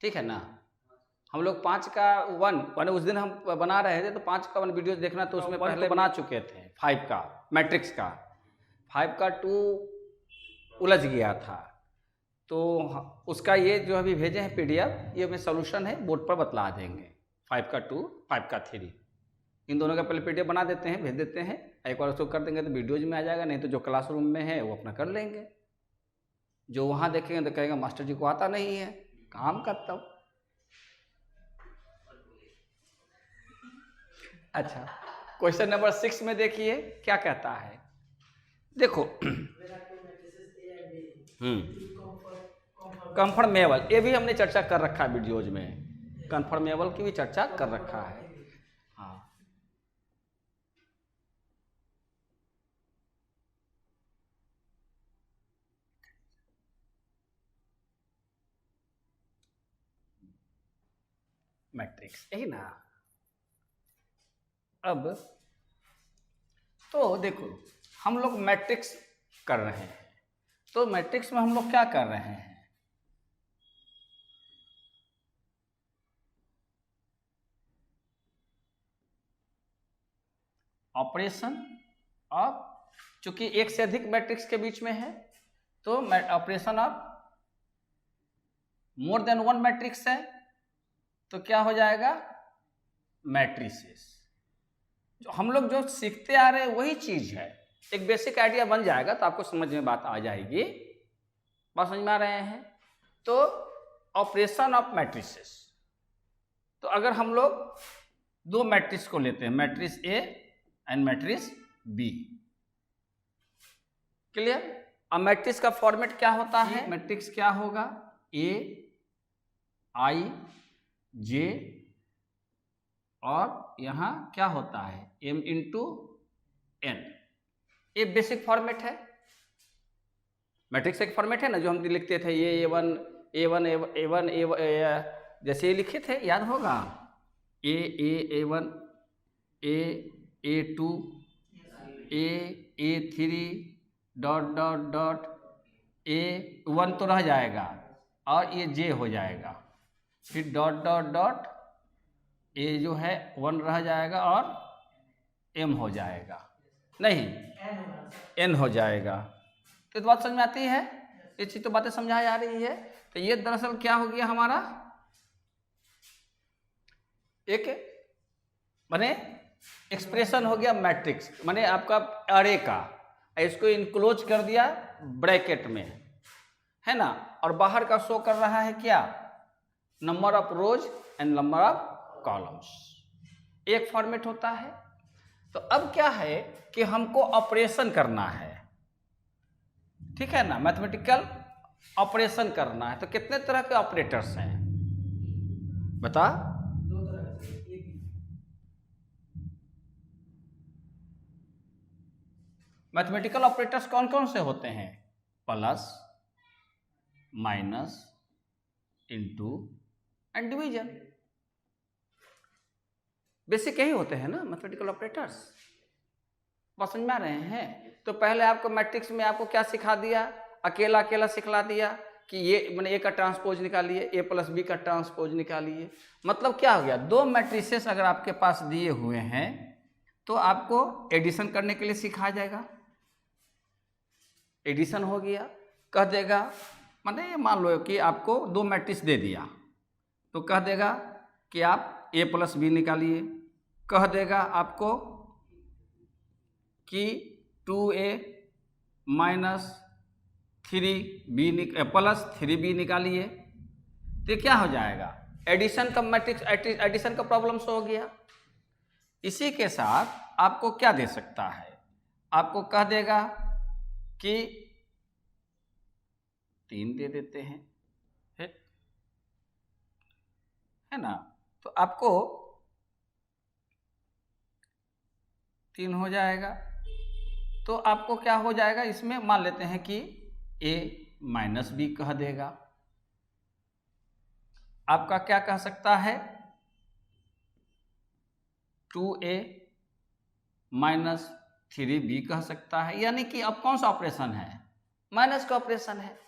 ठीक है ना। हम लोग 5 का 1 मैंने उस दिन हम बना रहे थे तो 5 का 1 वीडियो देखना, तो उसमें पहले बना चुके थे 5 का मैट्रिक्स का, 5 का 2 उलझ गया था। तो उसका ये जो अभी भेजे हैं PDF, ये में सोल्यूशन है, बोर्ड पर बतला देंगे। 5 का 2, 5 का 3, इन दोनों का पहले PDF बना देते हैं, भेज देते हैं। एक बार उसको कर देंगे तो वीडियोज में आ जाएगा, नहीं तो जो क्लासरूम में है वो अपना कर लेंगे। जो वहाँ देखेंगे तो कहेगा मास्टर जी को आता नहीं है, काम करता हूँ। अच्छा, क्वेश्चन नंबर 6 में देखिए क्या कहता है। देखो कंफर्मेबल, ये भी हमने चर्चा कर रखा है वीडियोज में, कंफर्मेबल की भी चर्चा कर रखा है। हाँ, मैट्रिक्स यही ना। अब तो देखो हम लोग मैट्रिक्स कर रहे हैं, तो मैट्रिक्स में हम लोग क्या कर रहे हैं, ऑपरेशन ऑफ, चूंकि एक से अधिक मैट्रिक्स के बीच में है तो operation of more than 1 matrix है तो क्या हो जाएगा, मैट्रिसेस। जो हम लोग जो सीखते आ रहे हैं वही चीज है, एक बेसिक आइडिया बन जाएगा तो आपको समझ में बात आ जाएगी। बात समझ में आ रहे हैं। तो ऑपरेशन ऑफ मैट्रिसेस, तो अगर हम लोग 2 मैट्रिक्स को लेते हैं, matrix A and matrix B, clear. अब मैट्रिक्स का फॉर्मेट क्या होता है, मैट्रिक्स क्या होगा, A I J और यहाँ क्या होता है M इंटू N, ये बेसिक फॉर्मेट है। मैट्रिक्स एक फॉर्मेट है ना, जो हम लिखते थे ये A1 जैसे ये लिखे थे, याद होगा, A1 A2 A3 dot dot dot A1 तो रह जाएगा और ये J हो जाएगा, फिर डॉट डॉट डॉट A जो है 1 रह जाएगा और M हो जाएगा, नहीं N हो जाएगा। तो बात समझ में आती है, ये चीज तो बातें समझाई जा रही है। तो ये दरअसल क्या हो गया हमारा, एक माने एक्सप्रेशन हो गया मैट्रिक्स, माने आपका अरे का, इसको इनक्लोज कर दिया ब्रैकेट में, है ना, और बाहर का शो कर रहा है क्या, number of rose and number of columns, एक फॉर्मेट होता है। तो अब क्या है कि हमको ऑपरेशन करना है, ठीक है ना, मैथमेटिकल ऑपरेशन करना है। तो कितने तरह के ऑपरेटर्स हैं बता, 2 तरह से, मैथमेटिकल ऑपरेटर्स कौन कौन से होते हैं, plus minus into and division, basic यही होते हैं ना मैथमेटिकल ऑपरेटर्स। बात समझ में आ रहे हैं। तो पहले आपको मैट्रिक्स में आपको क्या सिखा दिया, अकेला अकेला सिखला दिया कि ये मैंने A का ट्रांसपोज निकालिए, A प्लस B का ट्रांसपोज निकालिए। मतलब क्या हो गया, 2 मैट्रिसेस अगर आपके पास दिए हुए हैं तो आपको एडिशन करने के लिए सिखाया जाएगा, एडिशन हो गया, कह देगा, माने मान लो कि आपको 2 मैट्रिक्स दे दिया तो कह देगा कि आप A प्लस B निकालिए, कह देगा आपको कि 2A minus 3B plus 3B निकालिए। तो क्या हो जाएगा, एडिशन का मैट्रिक्स, एडिशन का प्रॉब्लम हो गया। इसी के साथ आपको क्या दे सकता है, आपको कह देगा कि 3 दे देते हैं, है ना, तो आपको 3 हो जाएगा। तो आपको क्या हो जाएगा, इसमें मान लेते हैं कि A माइनस B कह देगा, आपका क्या कह सकता है 2A माइनस 3B कह सकता है। यानी कि अब कौन सा ऑपरेशन है, माइनस का ऑपरेशन है।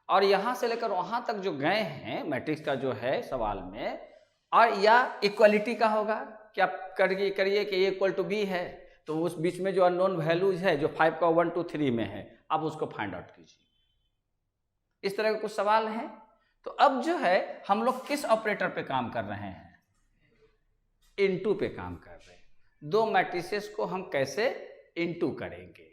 और यहाँ से लेकर वहाँ तक जो गए हैं मैट्रिक्स का जो है सवाल में, और या इक्वलिटी का होगा कि आप करिए कि A = B है, तो उस बीच में जो अननोन वैल्यूज है जो 5 का 1 2 3 में है, आप उसको फाइंड आउट कीजिए। इस तरह के कुछ सवाल हैं। तो अब जो है हम लोग किस ऑपरेटर पे काम कर रहे हैं? इनटू पे काम कर रहे हैं। दो मैट्रिसेस को हम कैसे इनटू करेंगे?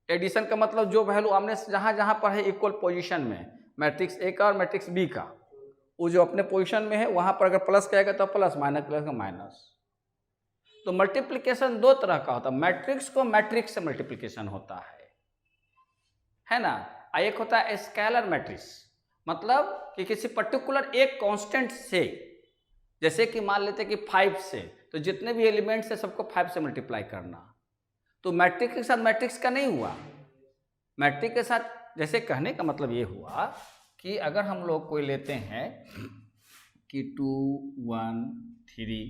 एडिशन का मतलब जो वैल्यू हमने जहां जहां पर है इक्वल पोजीशन में, मैट्रिक्स ए का और मैट्रिक्स बी का, वो जो अपने पोजीशन में है वहां पर अगर प्लस कहेगा तो प्लस, माइनस कहेगा माइनस। तो मल्टीप्लिकेशन दो तरह का होता है। मैट्रिक्स को मैट्रिक्स से मल्टीप्लिकेशन होता है ना। एक होता है स्केलर मैट्रिक्स, मतलब कि किसी पर्टिकुलर एक कांस्टेंट से, जैसे कि मान लेते हैं कि 5 से, तो जितने भी एलिमेंट्स है सबको 5 से मल्टीप्लाई करना। तो मैट्रिक्स के साथ मैट्रिक्स का नहीं हुआ। मैट्रिक्स के साथ जैसे कहने का मतलब ये हुआ कि अगर हम लोग कोई लेते हैं कि 2 1 3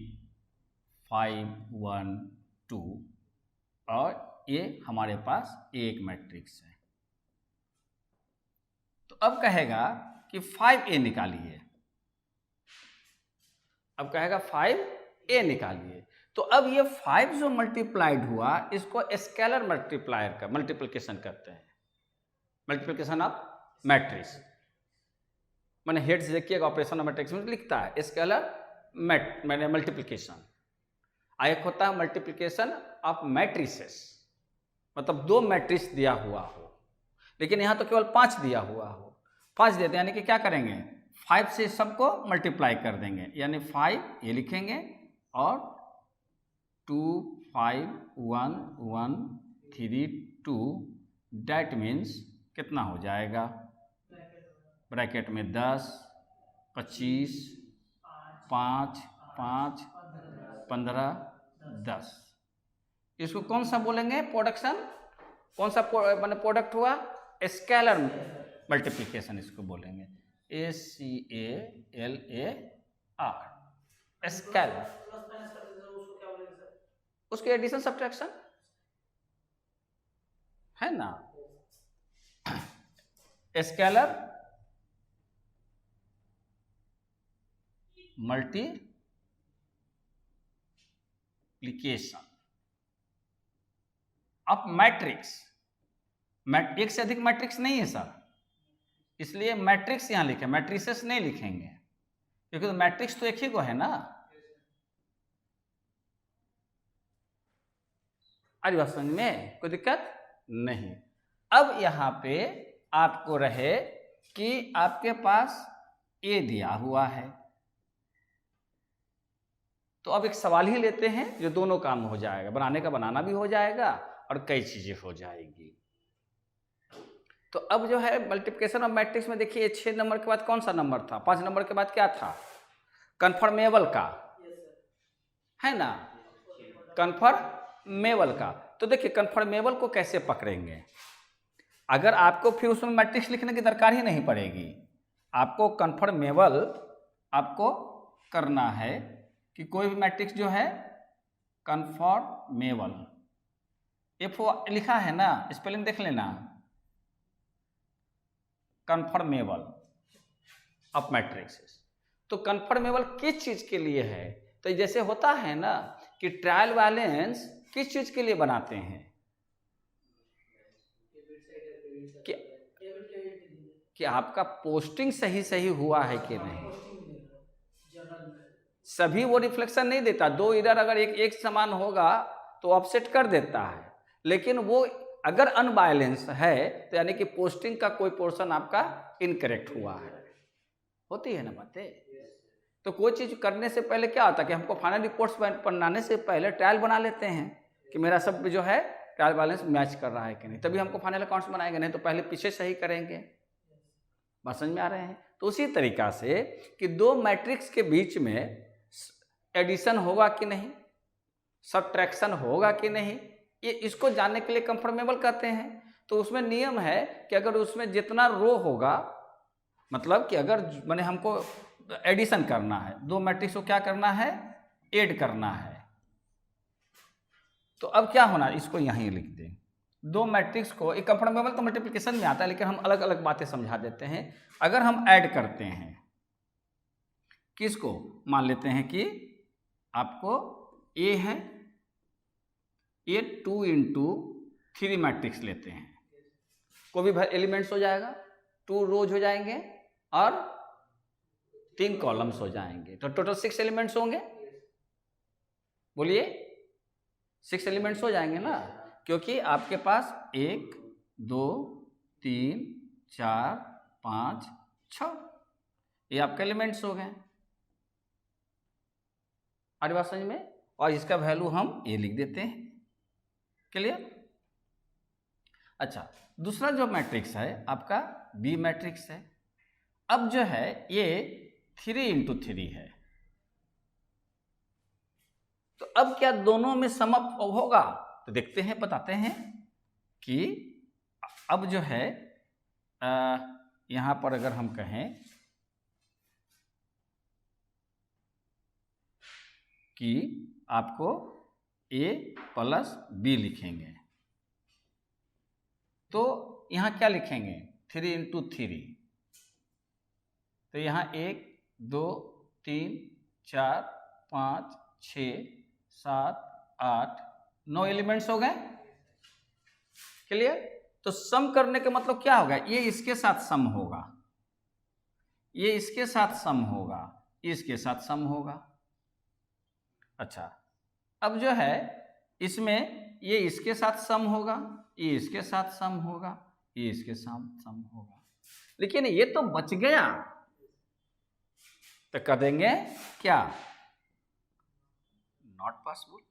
5 1 2, और ये हमारे पास एक मैट्रिक्स है, तो अब कहेगा कि 5A निकालिए। अब कहेगा 5A निकालिए। तो अब ये 5 जो मल्टीप्लाइड हुआ, इसको स्केलर मल्टीप्लायर का मल्टीप्लिकेशन करते हैं, मल्टीप्लिकेशन ऑफ मैट्रिक्स। मैंने हेड से देखिएगा ऑपरेशन ऑफ मैट्रिक्स में लिखता है स्केलर मैंने मल्टीप्लिकेशन। एक होता है मल्टीप्लिकेशन ऑफ मैट्रिसेस, मतलब दो मैट्रिक्स दिया हुआ हो, लेकिन यहाँ तो केवल 5 दिया हुआ हो। 5 देते हैं यानी कि क्या करेंगे, 5 से सबको मल्टीप्लाई कर देंगे, यानी 5 ये लिखेंगे और 2 5 1 1 3 2, डैट मीन्स कितना हो जाएगा, ब्रैकेट में 10 25 5 5 15 10। इसको कौन सा बोलेंगे प्रोडक्शन, कौन सा मैंने प्रोडक्ट हुआ, स्केलर मल्टीप्लिकेशन इसको बोलेंगे, SCALAR, स्केलर। उसके एडिशन सब्ट्रैक्शन है ना, स्केलर मल्टीप्लिकेशन ऑफ मैट्रिक्स। एक से अधिक मैट्रिक्स नहीं है सर, इसलिए मैट्रिक्स यहां लिखे, मैट्रिसेस नहीं लिखेंगे, क्योंकि तो मैट्रिक्स तो एक ही को है ना। आज बात समझ में कोई दिक्कत नहीं। अब यहां पे आपको रहे कि आपके पास ए दिया हुआ है, तो अब एक सवाल ही लेते हैं जो दोनों काम हो जाएगा, बनाने का बनाना भी हो जाएगा और कई चीजें हो जाएगी। तो अब जो है मल्टीप्लिकेशन ऑफ मैट्रिक्स में देखिए 6 नंबर के बाद कौन सा नंबर था, 5 नंबर के बाद क्या था, कन्फर्मेबल का, है ना, कन्फर्मेबल का। तो देखिए कन्फर्मेबल को कैसे पकड़ेंगे, अगर आपको फिर उसमें मैट्रिक्स लिखने की दरकार ही नहीं पड़ेगी, आपको कन्फर्मेबल आपको करना है कि कोई भी मैट्रिक्स जो है कन्फर्मेबल, F लिखा है ना, स्पेलिंग देख लेना, कन्फर्मेबल ऑफ मैट्रिक्स। तो कन्फर्मेबल किस चीज के लिए है, तो जैसे होता है ना कि ट्रायल बैलेंस किस चीज के लिए बनाते हैं, कि आपका पोस्टिंग सही हुआ है कि नहीं। सभी वो रिफ्लेक्शन नहीं देता, 2 एरर अगर एक समान होगा तो ऑफसेट कर देता है, लेकिन वो अगर अनबैलेंस है तो यानी कि पोस्टिंग का कोई पोर्शन आपका इनकरेक्ट हुआ है, होती है ना बातें। तो कोई चीज करने से पहले क्या होता है कि हमको फाइनल रिपोर्ट्स बनाने से पहले ट्रायल बना लेते हैं कि मेरा सब जो है ट्रायल बैलेंस मैच कर रहा है कि नहीं, तभी हमको फाइनल अकाउंट्स बनाएंगे, नहीं तो पहले पीछे सही करेंगे। बात समझ में आ रहे हैं। तो उसी तरीका से कि दो मैट्रिक्स के बीच में एडिशन होगा कि नहीं, सबट्रैक्शन होगा कि नहीं, ये इसको जानने के लिए कंफर्मेबल कहते हैं। तो उसमें नियम है कि अगर उसमें जितना रो होगा, मतलब कि अगर मैंने हमको एडिशन करना है, दो मैट्रिक्स को क्या करना है, ऐड करना है, तो अब क्या होना, इसको यहीं लिख दें, दो मैट्रिक्स को, एक कंफर्मेबल तो मल्टीप्लिकेशन में आता है, लेकिन हम अलग अलग बातें समझा देते हैं। अगर हम ऐड करते हैं किसको, मान लेते हैं कि आपको ए है, ये 2 इंटू 3 मैट्रिक्स लेते हैं, कोई भी एलिमेंट्स हो जाएगा, 2 रोज हो जाएंगे और 3 कॉलम्स हो जाएंगे, तो टोटल 6 एलिमेंट्स होंगे। बोलिए 6 एलिमेंट्स हो जाएंगे ना, क्योंकि आपके पास 1 2 3 4 5 6 ये आपके एलिमेंट्स हो गए। आ रही बात समझ में? और इसका वैल्यू हम ए लिख देते हैं। क्लियर? अच्छा, दूसरा जो मैट्रिक्स है आपका बी मैट्रिक्स है। अब जो है ये 3 इंटू 3 है, तो अब क्या दोनों में सम अप होगा? तो देखते हैं, बताते हैं कि अब जो है यहां पर अगर हम कहें कि आपको a प्लस बी लिखेंगे, तो यहां क्या लिखेंगे? 3 इंटू 3, तो यहां 1 2 3 4 5 6 7 8 9 एलिमेंट्स हो गए। क्लियर? तो सम करने का मतलब क्या होगा? ये इसके साथ सम होगा, ये इसके साथ सम होगा, इसके साथ सम होगा। अच्छा, अब जो है इसमें ये इसके साथ सम होगा, ये इसके साथ सम होगा, ये इसके साथ सम होगा, लेकिन ये तो बच गया, तो कर देंगे क्या? Not possible.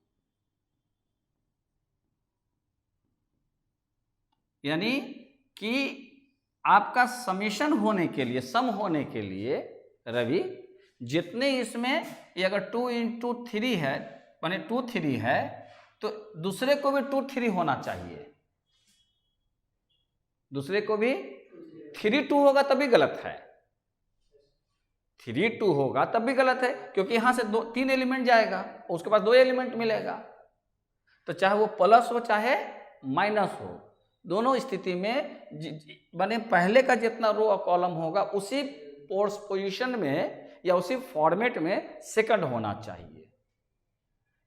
यानी कि आपका समेशन होने के लिए, सम होने के लिए रवि, जितने इसमें ये अगर 2 इंटू 3 है माने 2 3 है, तो दूसरे को भी 2 3 होना चाहिए, दूसरे को भी 3 2 होगा तभी गलत है, 3 2 होगा तब भी गलत है, क्योंकि यहां से 3 एलिमेंट जाएगा, उसके पास 2 एलिमेंट मिलेगा। तो चाहे वो प्लस हो चाहे माइनस हो, दोनों स्थिति में बने पहले का जितना रो और कॉलम होगा उसी पोजीशन में या उसी फॉर्मेट में सेकंड होना चाहिए।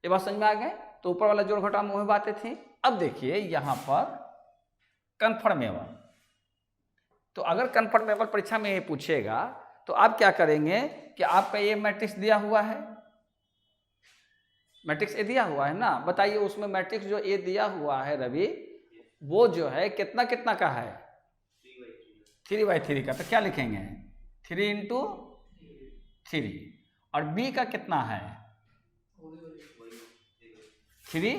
ये बात समझ में आ गए? तो ऊपर वाला जोड़ घटाव में वही बातें थी। अब देखिए यहां पर कन्फर्मेबल, तो अगर कन्फर्मेबल परीक्षा में ये पूछेगा तो आप क्या करेंगे कि आपका ये मैट्रिक्स दिया हुआ है, मैट्रिक्स ए दिया हुआ है ना, बताइए उसमें मैट्रिक्स जो ए दिया हुआ है रवि, वो जो है कितना कितना का है? 3/3 का। तो क्या लिखेंगे? 3 इंटू 3। और बी का कितना है? 3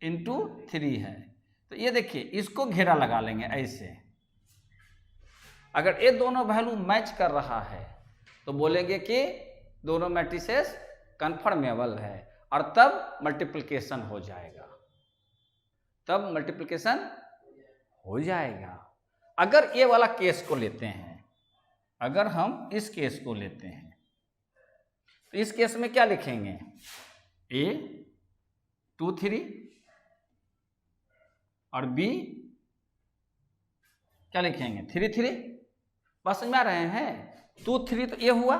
इंटू 3 है। तो ये देखिए इसको घेरा लगा लेंगे ऐसे, अगर ये दोनों वैल्यू मैच कर रहा है तो बोलेंगे कि दोनों मैट्रिसेस कन्फर्मेबल है, और तब मल्टीप्लिकेशन हो जाएगा, तब मल्टीप्लिकेशन हो जाएगा। अगर ये वाला केस को लेते हैं, अगर हम इस केस को लेते हैं, तो इस केस में क्या लिखेंगे? A 2 3 और B क्या लिखेंगे? 3 3। बात समझ में आ रहे हैं? 2 3 तो ये हुआ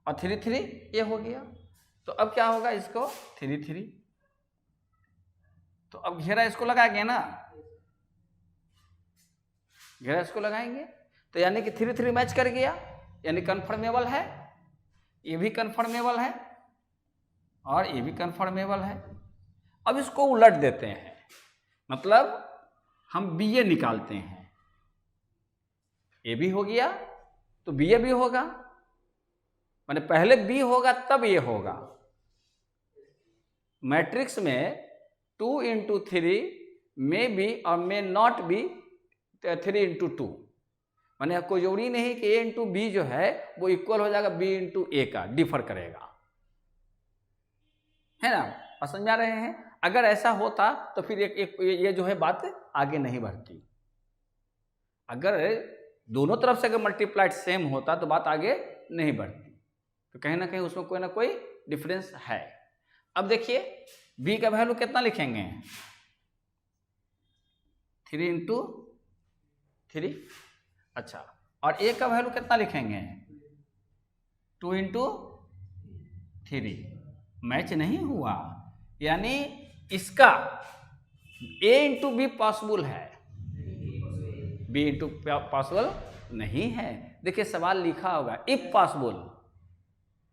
और 3 3 ये हो गया, तो अब क्या होगा? इसको 3 3, तो अब घेरा इसको लगाएंगे ना, घेरा इसको लगाएंगे, तो यानी कि 3 3 मैच कर गया, यानी कन्फर्मेबल है, ये भी कन्फर्मेबल है और ये भी कन्फर्मेबल है। अब इसको उलट देते हैं, मतलब हम बी ए निकालते हैं, ए भी हो गया तो बी ए भी होगा, माने पहले बी होगा तब ये होगा। मैट्रिक्स में 2 इंटू 3 मे बी और मे नॉट बी 3 इंटू 2, माने कोई जरूरी नहीं कि ए इंटू बी जो है वो इक्वल हो जाएगा बी इंटू ए का, डिफर करेगा, है ना? समझ में आ रहे हैं? अगर ऐसा होता तो फिर ये जो है बात आगे नहीं बढ़ती। अगर दोनों तरफ से अगर मल्टीप्लाइड सेम होता तो बात आगे नहीं बढ़ती, तो कहीं ना कहीं उसमें कोई ना कोई डिफरेंस है। अब देखिए बी का वैल्यू कितना लिखेंगे? 3 इंटू 3। अच्छा, और ए का वैल्यू कितना लिखेंगे? 2 इंटू 3। मैच नहीं हुआ, यानी इसका ए इंटू बी पॉसिबल है, बी इंटू पॉसिबल नहीं है। देखिए सवाल लिखा होगा इफ पॉसिबल,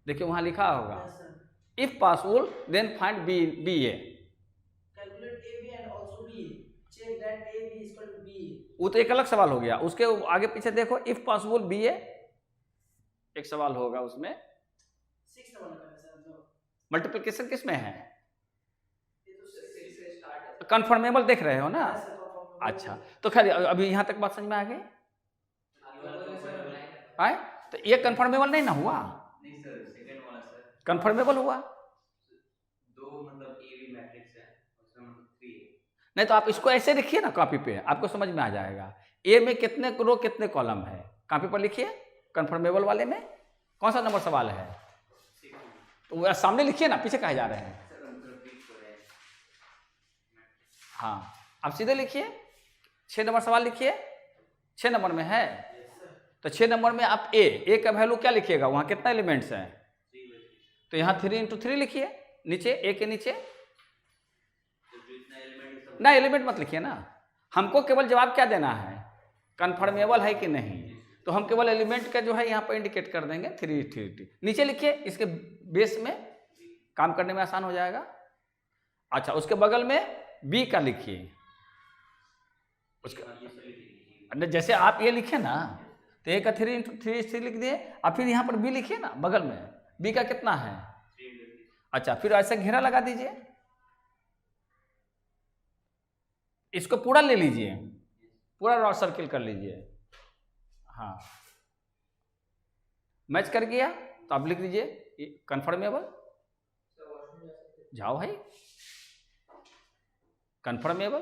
देखिए वहां लिखा होगा Yes, sir. If possible then find B A. Calculate AB and also BA. Check that AB is equal to BA. वो तो एक अलग सवाल हो गया, उसके आगे पीछे देखो इफ पॉसिबल बी ए, एक सवाल होगा उसमें। 6 नंबर का है सर, मतलब मल्टीप्लिकेशन किस में है? ये तो 6 से स्टार्ट है। कन्फर्मेबल देख रहे हो ना? Yes, sir, confirm। अच्छा, तो खैर अभी यहाँ तक बात समझ में आ गई? आए तो ये कन्फर्मेबल नहीं ना हुआ? नहीं सर, सेकंड वाला सर कन्फर्मेबल हुआ। दो मतलब ए बी मैट्रिक्स है, उसमें मतलब 3 है। नहीं तो आप इसको ऐसे लिखिए ना कॉपी पे, आपको समझ में आ जाएगा। ए में कितने रो कितने कॉलम है, कॉपी पर लिखिए। कन्फर्मेबल वाले में कौन सा नंबर सवाल है? तो वो सामने लिखिए ना, पीछे कहे जा रहे हैं? सर मतलब फिक्स हो रहा है। हाँ, आप सीधे लिखिए, 6 नंबर सवाल लिखिए। 6 नंबर में है तो 6 नंबर में आप ए का वैल्यू क्या लिखिएगा? वहाँ कितना एलिमेंट्स हैं? तो यहाँ 3 इंटू 3 लिखिए नीचे, ए के नीचे। ना एलिमेंट मत लिखिए ना, हमको केवल जवाब क्या देना है, कन्फर्मेबल है कि नहीं। तो हम केवल एलिमेंट का जो है यहाँ पर इंडिकेट कर देंगे 3 नीचे लिखिए, इसके बेस में काम करने में आसान हो जाएगा। अच्छा, उसके बगल में बी का लिखिए, उसके जैसे आप ये लिखे ना, तो ए का 3 इंटू 3 लिख दिए, और फिर यहाँ पर बी लिखिए ना बगल में, बी का कितना है? अच्छा, फिर ऐसे घेरा लगा दीजिए, इसको पूरा ले लीजिए, पूरा रॉ सर्किल कर लीजिए। हाँ, मैच कर गया तो आप लिख दीजिए कन्फर्मेबल। जाओ भाई, कन्फर्मेबल।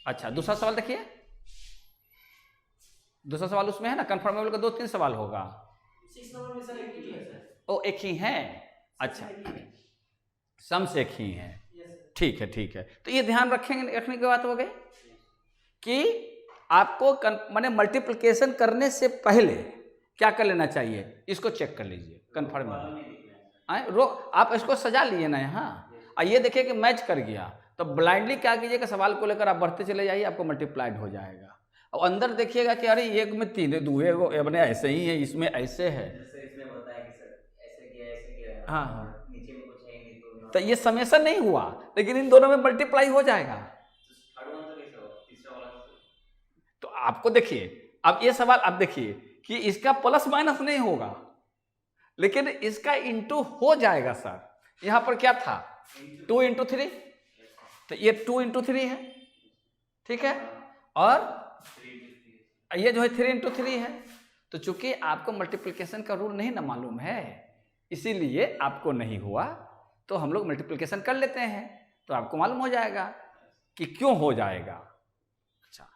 अच्छा, दूसरा सवाल देखिए, दूसरा सवाल उसमें है ना, कन्फर्मेबल का 2-3 सवाल होगा। 6 नंबर में सर एक ही है सर। ओ, एक ही है। अच्छा, सम से एक ही है। Yes, sir. ठीक है, ठीक है। तो ये ध्यान रखेंगे, रखने की बात हो गई कि आपको माने मल्टीप्लिकेशन करने से पहले क्या कर लेना चाहिए, इसको चेक कर लीजिए कन्फर्मेबल। रो आप इसको सजा लिए ना यहाँ, और ये देखिए कि मैच कर गया, तो ब्लाइंडली क्या कीजिएगा, सवाल को लेकर आप बढ़ते चले जाइए, आपको मल्टीप्लाइड हो जाएगा। और अंदर देखिएगा कि अरे एक में 3 दूहे अपने ऐसे ही है, इसमें ऐसे है। जैसे इसमें बताया कि सर ऐसे किया हाँ हाँ, नीचे में कुछ है नहीं तो ये समेशन नहीं हुआ, लेकिन इन दोनों में मल्टीप्लाई हो जाएगा। थर्ड वन तो कैसे होगा, तीसरा वाला तो आपको देखिए, अब ये सवाल आप देखिए कि इसका प्लस माइनस नहीं होगा, लेकिन इसका इंटू हो जाएगा सर। यहाँ पर क्या था, 2 इंटू 3, तो ये 2 इंटू 3 है, ठीक है, और ये जो है 3 इंटू 3 है। तो चूंकि आपको मल्टीप्लिकेशन का रूल नहीं ना मालूम है, इसीलिए आपको नहीं हुआ, तो हम लोग मल्टीप्लिकेशन कर लेते हैं, तो आपको मालूम हो जाएगा कि क्यों हो जाएगा। अच्छा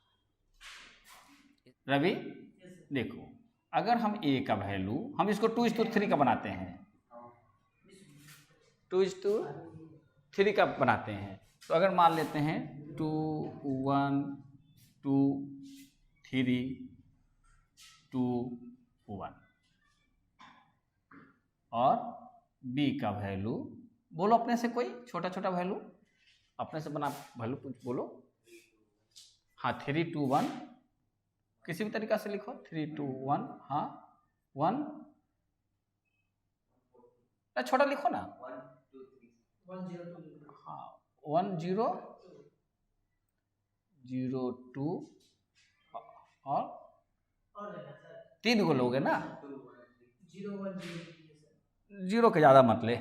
रवि, देखो अगर हम ए का वैल्यू, हम इसको 2:3 का बनाते हैं, 2:3 का बनाते हैं, तो अगर मान लेते हैं 2 1 2 3 2 1, और बी का वैल्यू बोलो अपने से, कोई छोटा छोटा वैल्यू अपने से बना, वैल्यू बोलो। हाँ, 3 2 1, किसी भी तरीका से लिखो, 3 2 1, हाँ 1, छोटा लिखो ना, 1 0 2 हाँ 1 0 0 2, और लेना सर, 3 को लोगे ना, 0 1 0 सर, 0 के ज़्यादा मत ले,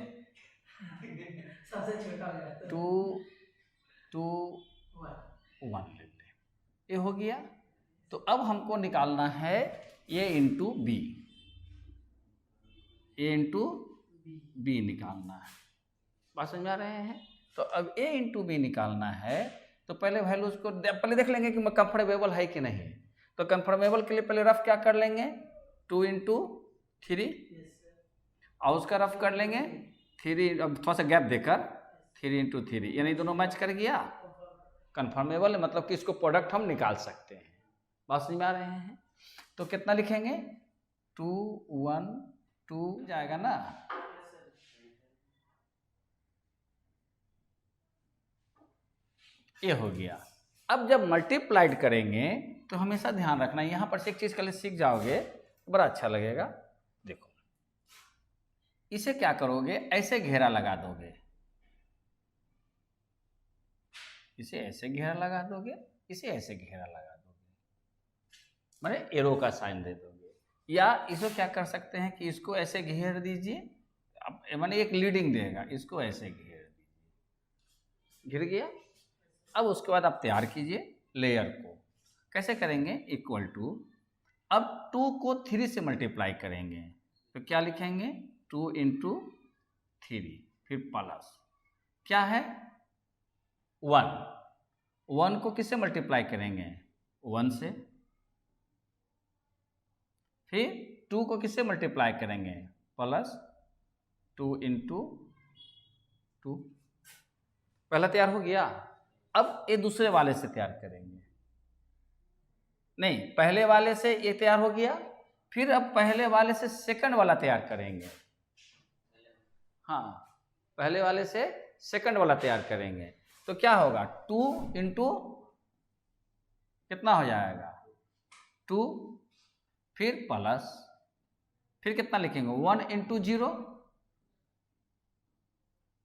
सबसे छोटा हो जाता है। 2 2 1 लेते, ये हो गया। तो अब हमको निकालना है ए इंटू बी, ए इंटू बी निकालना है, बात समझ में आ रहे हैं। तो अब ए इंटू बी निकालना है, तो पहले वैल्यूज को पहले देख लेंगे कि कंफर्टेबल है कि नहीं। तो कंफर्टेबल के लिए पहले रफ क्या कर लेंगे, 2 इंटू 3, और उसका रफ कर लेंगे 3, अब थोड़ा सा गैप देकर 3 इंटू 3, यानी दोनों मैच कर गया, कन्फर्मेबल है, मतलब कि इसको प्रोडक्ट हम निकाल सकते हैं। बात समझ में आ रहे हैं? तो कितना लिखेंगे? 2 1 2 जाएगा ना, ये हो गया। अब जब मल्टीप्लाइड करेंगे तो हमेशा ध्यान रखना, यहाँ पर से एक चीज़ कल सीख जाओगे तो बड़ा अच्छा लगेगा। देखो, इसे क्या करोगे, ऐसे घेरा लगा दोगे, इसे ऐसे घेरा लगा दोगे, इसे ऐसे घेरा लगा दोगे, माने एरो का साइन दे दोगे। या इसको क्या कर सकते हैं कि इसको ऐसे घेर दीजिए, अब माने एक लीडिंग देगा, इसको ऐसे घेर दीजिए, घिर गया। अब उसके बाद आप तैयार कीजिए लेयर को। कैसे करेंगे? इक्वल टू, अब 2 को 3 से मल्टीप्लाई करेंगे तो क्या लिखेंगे? 2 इंटू 3, फिर प्लस क्या है? 1। 1 को किससे मल्टीप्लाई करेंगे? 1 से। फिर 2 को किससे मल्टीप्लाई करेंगे? Plus 2 into 2। पहला तैयार हो गया। अब ये दूसरे वाले से तैयार करेंगे, नहीं पहले वाले से ये तैयार हो गया, फिर अब पहले वाले से सेकंड वाला तैयार करेंगे। हाँ, पहले वाले से सेकंड वाला तैयार करेंगे तो क्या होगा? 2 इंटू कितना हो जाएगा? 2, फिर प्लस, फिर कितना लिखेंगे? 1 इंटू 0।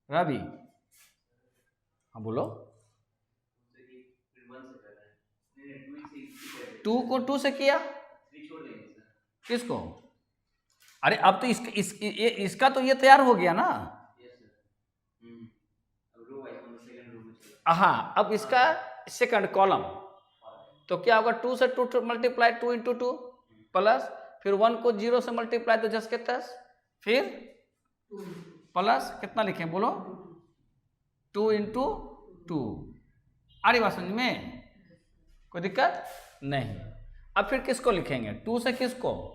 रवि, हाँ बोलो। 2 को 2 से किया, किसको? अरे अब तो इसका तो ये तैयार हो गया ना। हाँ, अब इसका सेकंड कॉलम तो क्या होगा? 2 से 2 मल्टीप्लाई, 2 इंटू 2 प्लस, फिर 1 को 0 से मल्टीप्लाई तो जस के तस, फिर प्लस कितना लिखें बोलो? 2 इंटू 2। आ रही बात समझ में? कोई दिक्कत नहीं। अब फिर किसको लिखेंगे? 2 से किसको?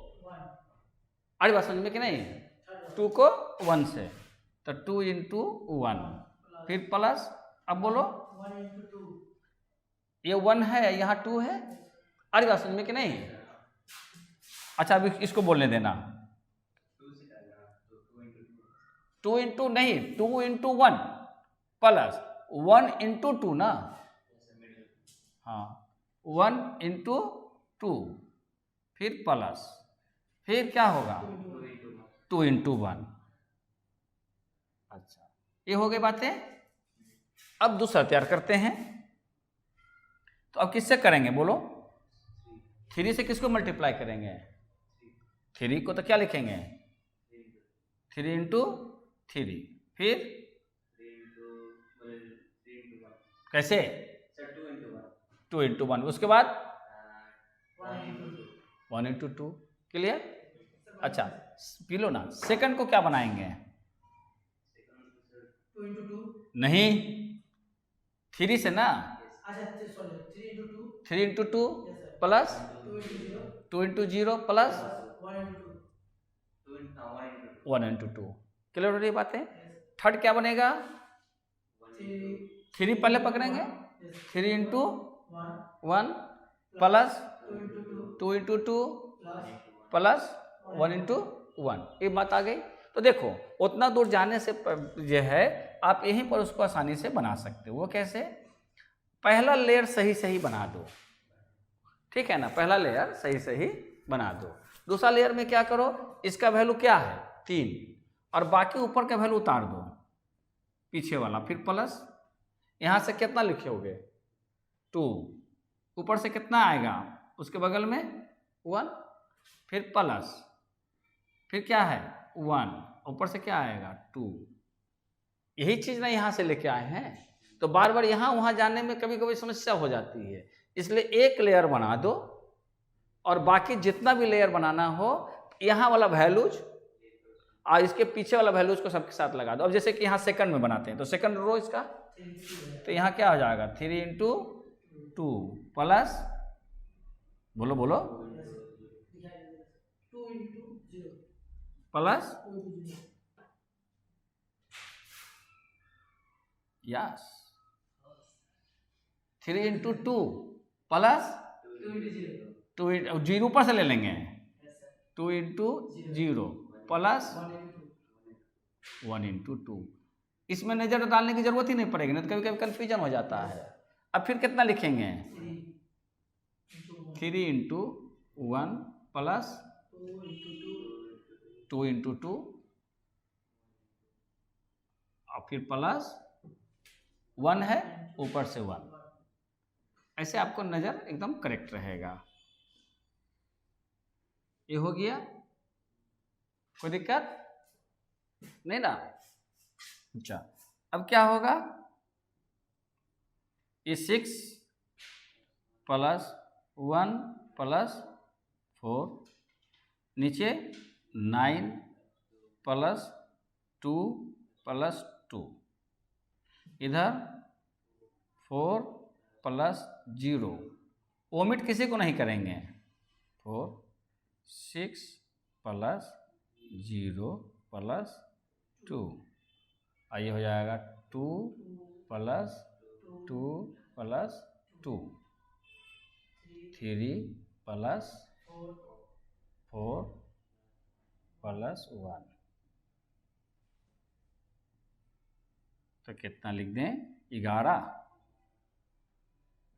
आ रही बात समझ में कि नहीं? 2 को 1 से, तो 2 इंटू 1, फिर प्लस, अब बोलो 1 इंटू 2, ये 1 है, यहाँ 2 है। आ रही बात समझ में कि नहीं? अच्छा, अभी इसको बोलने देना। 2 इंटू नहीं, 2 इंटू 1 प्लस 1 इंटू 2 ना। हाँ, 1 इंटू 2, फिर प्लस, फिर क्या होगा? 2 इंटू 1। अच्छा, ये हो गई बातें। अब दूसरा तैयार करते हैं, तो अब किससे करेंगे बोलो? 3 से किसको मल्टीप्लाई करेंगे? 3 को तो क्या लिखेंगे? 3 इंटू 3, फिर कैसे? 2 इंटू 1, उसके बाद 1 इंटू 2। क्लियर? अच्छा, पीलो ना, सेकंड को क्या बनाएंगे? 2 इंटू 2 नहीं, 3 से ना। अच्छा sorry 3 into 2 3 into 2 plus 2 into 0 plus 1 into 1 into 2। Clear हो रही बातें? थर्ड क्या बनेगा? 3 पहले पकड़ेंगे, 3 into 1 plus 2 into 2 plus 1 into 1। ये बात आ गई। तो देखो, उतना दूर जाने से जो है आप यहीं पर उसको आसानी से बना सकते हो। वो कैसे? पहला लेयर सही सही बना दो, ठीक है ना? पहला लेयर सही सही बना दो। दूसरा लेयर में क्या करो? इसका वैल्यू क्या है? 3, और बाकी ऊपर का वैल्यू उतार दो, पीछे वाला, फिर प्लस, यहाँ से कितना लिखोगे? 2, ऊपर से कितना आएगा? उसके बगल में 1, फिर प्लस, फिर क्या है? 1, ऊपर से क्या आएगा? 2। यही चीज़ ना यहाँ से लेके आए हैं, तो बार बार यहाँ वहाँ जाने में कभी कभी समस्या हो जाती है। इसलिए एक लेयर बना दो, और बाकी जितना भी लेयर बनाना हो, यहाँ वाला वैल्यूज और इसके पीछे वाला वैल्यूज को सबके साथ लगा दो। अब जैसे कि यहाँ सेकंड में बनाते हैं, तो सेकंड रो इसका, तो यहाँ क्या हो जाएगा? 3 इंटू 2 प्लस, बोलो बोलो, 2 into 0 plus 2 into 0 yes 3 into 2 plus 2 into 0. 2 zero ऊपर से ले लेंगे Yes, sir. 2 into 0 plus 1 into 2. 1 into 2। इसमें नजर डालने की जरूरत ही नहीं पड़ेगी, नहीं तो कभी कभी कन्फ्यूजन हो जाता है। अब फिर कितना लिखेंगे 3 into 1. 3 into 1 plus 2 into 2. 2 into 2 और फिर प्लस 1 है ऊपर से 1। ऐसे आपको नज़र एकदम करेक्ट रहेगा। ये हो गया, कोई दिक्कत नहीं ना। अच्छा अब क्या होगा, ये 6 प्लस 1 प्लस 4 नीचे 9 प्लस 2 प्लस 2 इधर 4 प्लस 0 ओमिट किसी को नहीं करेंगे। 4 6 प्लस 0 प्लस 2 आइए हो जाएगा 2 प्लस 2 प्लस 2 3 प्लस 4 प्लस 1 तो कितना लिख दें 11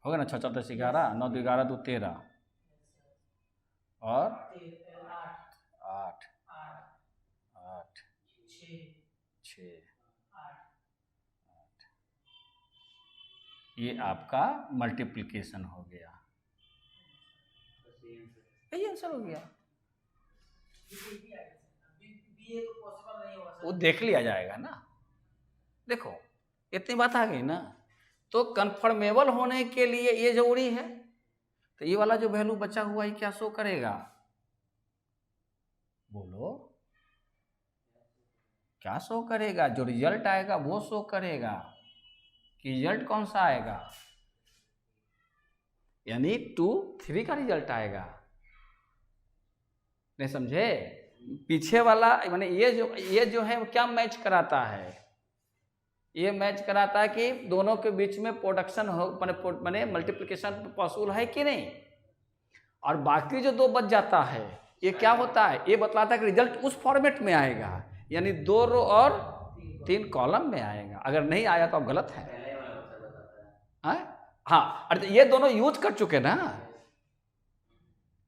होगा ना। 6 4 10 11 9 2 11 2 13 और 8 8 6 8 ये आपका मल्टीप्लिकेशन हो गया। यही आंसर हो गया। BA तो पॉसिबल नहीं होगा वो देख लिया जाएगा ना। देखो इतनी बात आ गई ना, तो कन्फर्मेबल होने के लिए ये जरूरी है। तो ये वाला जो वैल्यू बचा हुआ है क्या शो करेगा, बोलो क्या शो करेगा? जो रिजल्ट आएगा वो शो करेगा कि रिजल्ट कौन सा आएगा, यानी 2 3 का रिजल्ट आएगा। नहीं समझे? पीछे वाला माने ये जो है वो क्या मैच कराता है, ये मैच कराता है कि दोनों के बीच में प्रोडक्शन हो माने मल्टीप्लिकेशन पॉसिबल है कि नहीं। और बाकी जो 2 बच जाता है ये क्या होता है, ये बतलाता है कि रिजल्ट उस फॉर्मेट में आएगा, यानी 2 रो और 3 कॉलम में आएगा। अगर नहीं आया तो आप गलत है। हाँ अरे ये दोनों यूज कर चुके ना,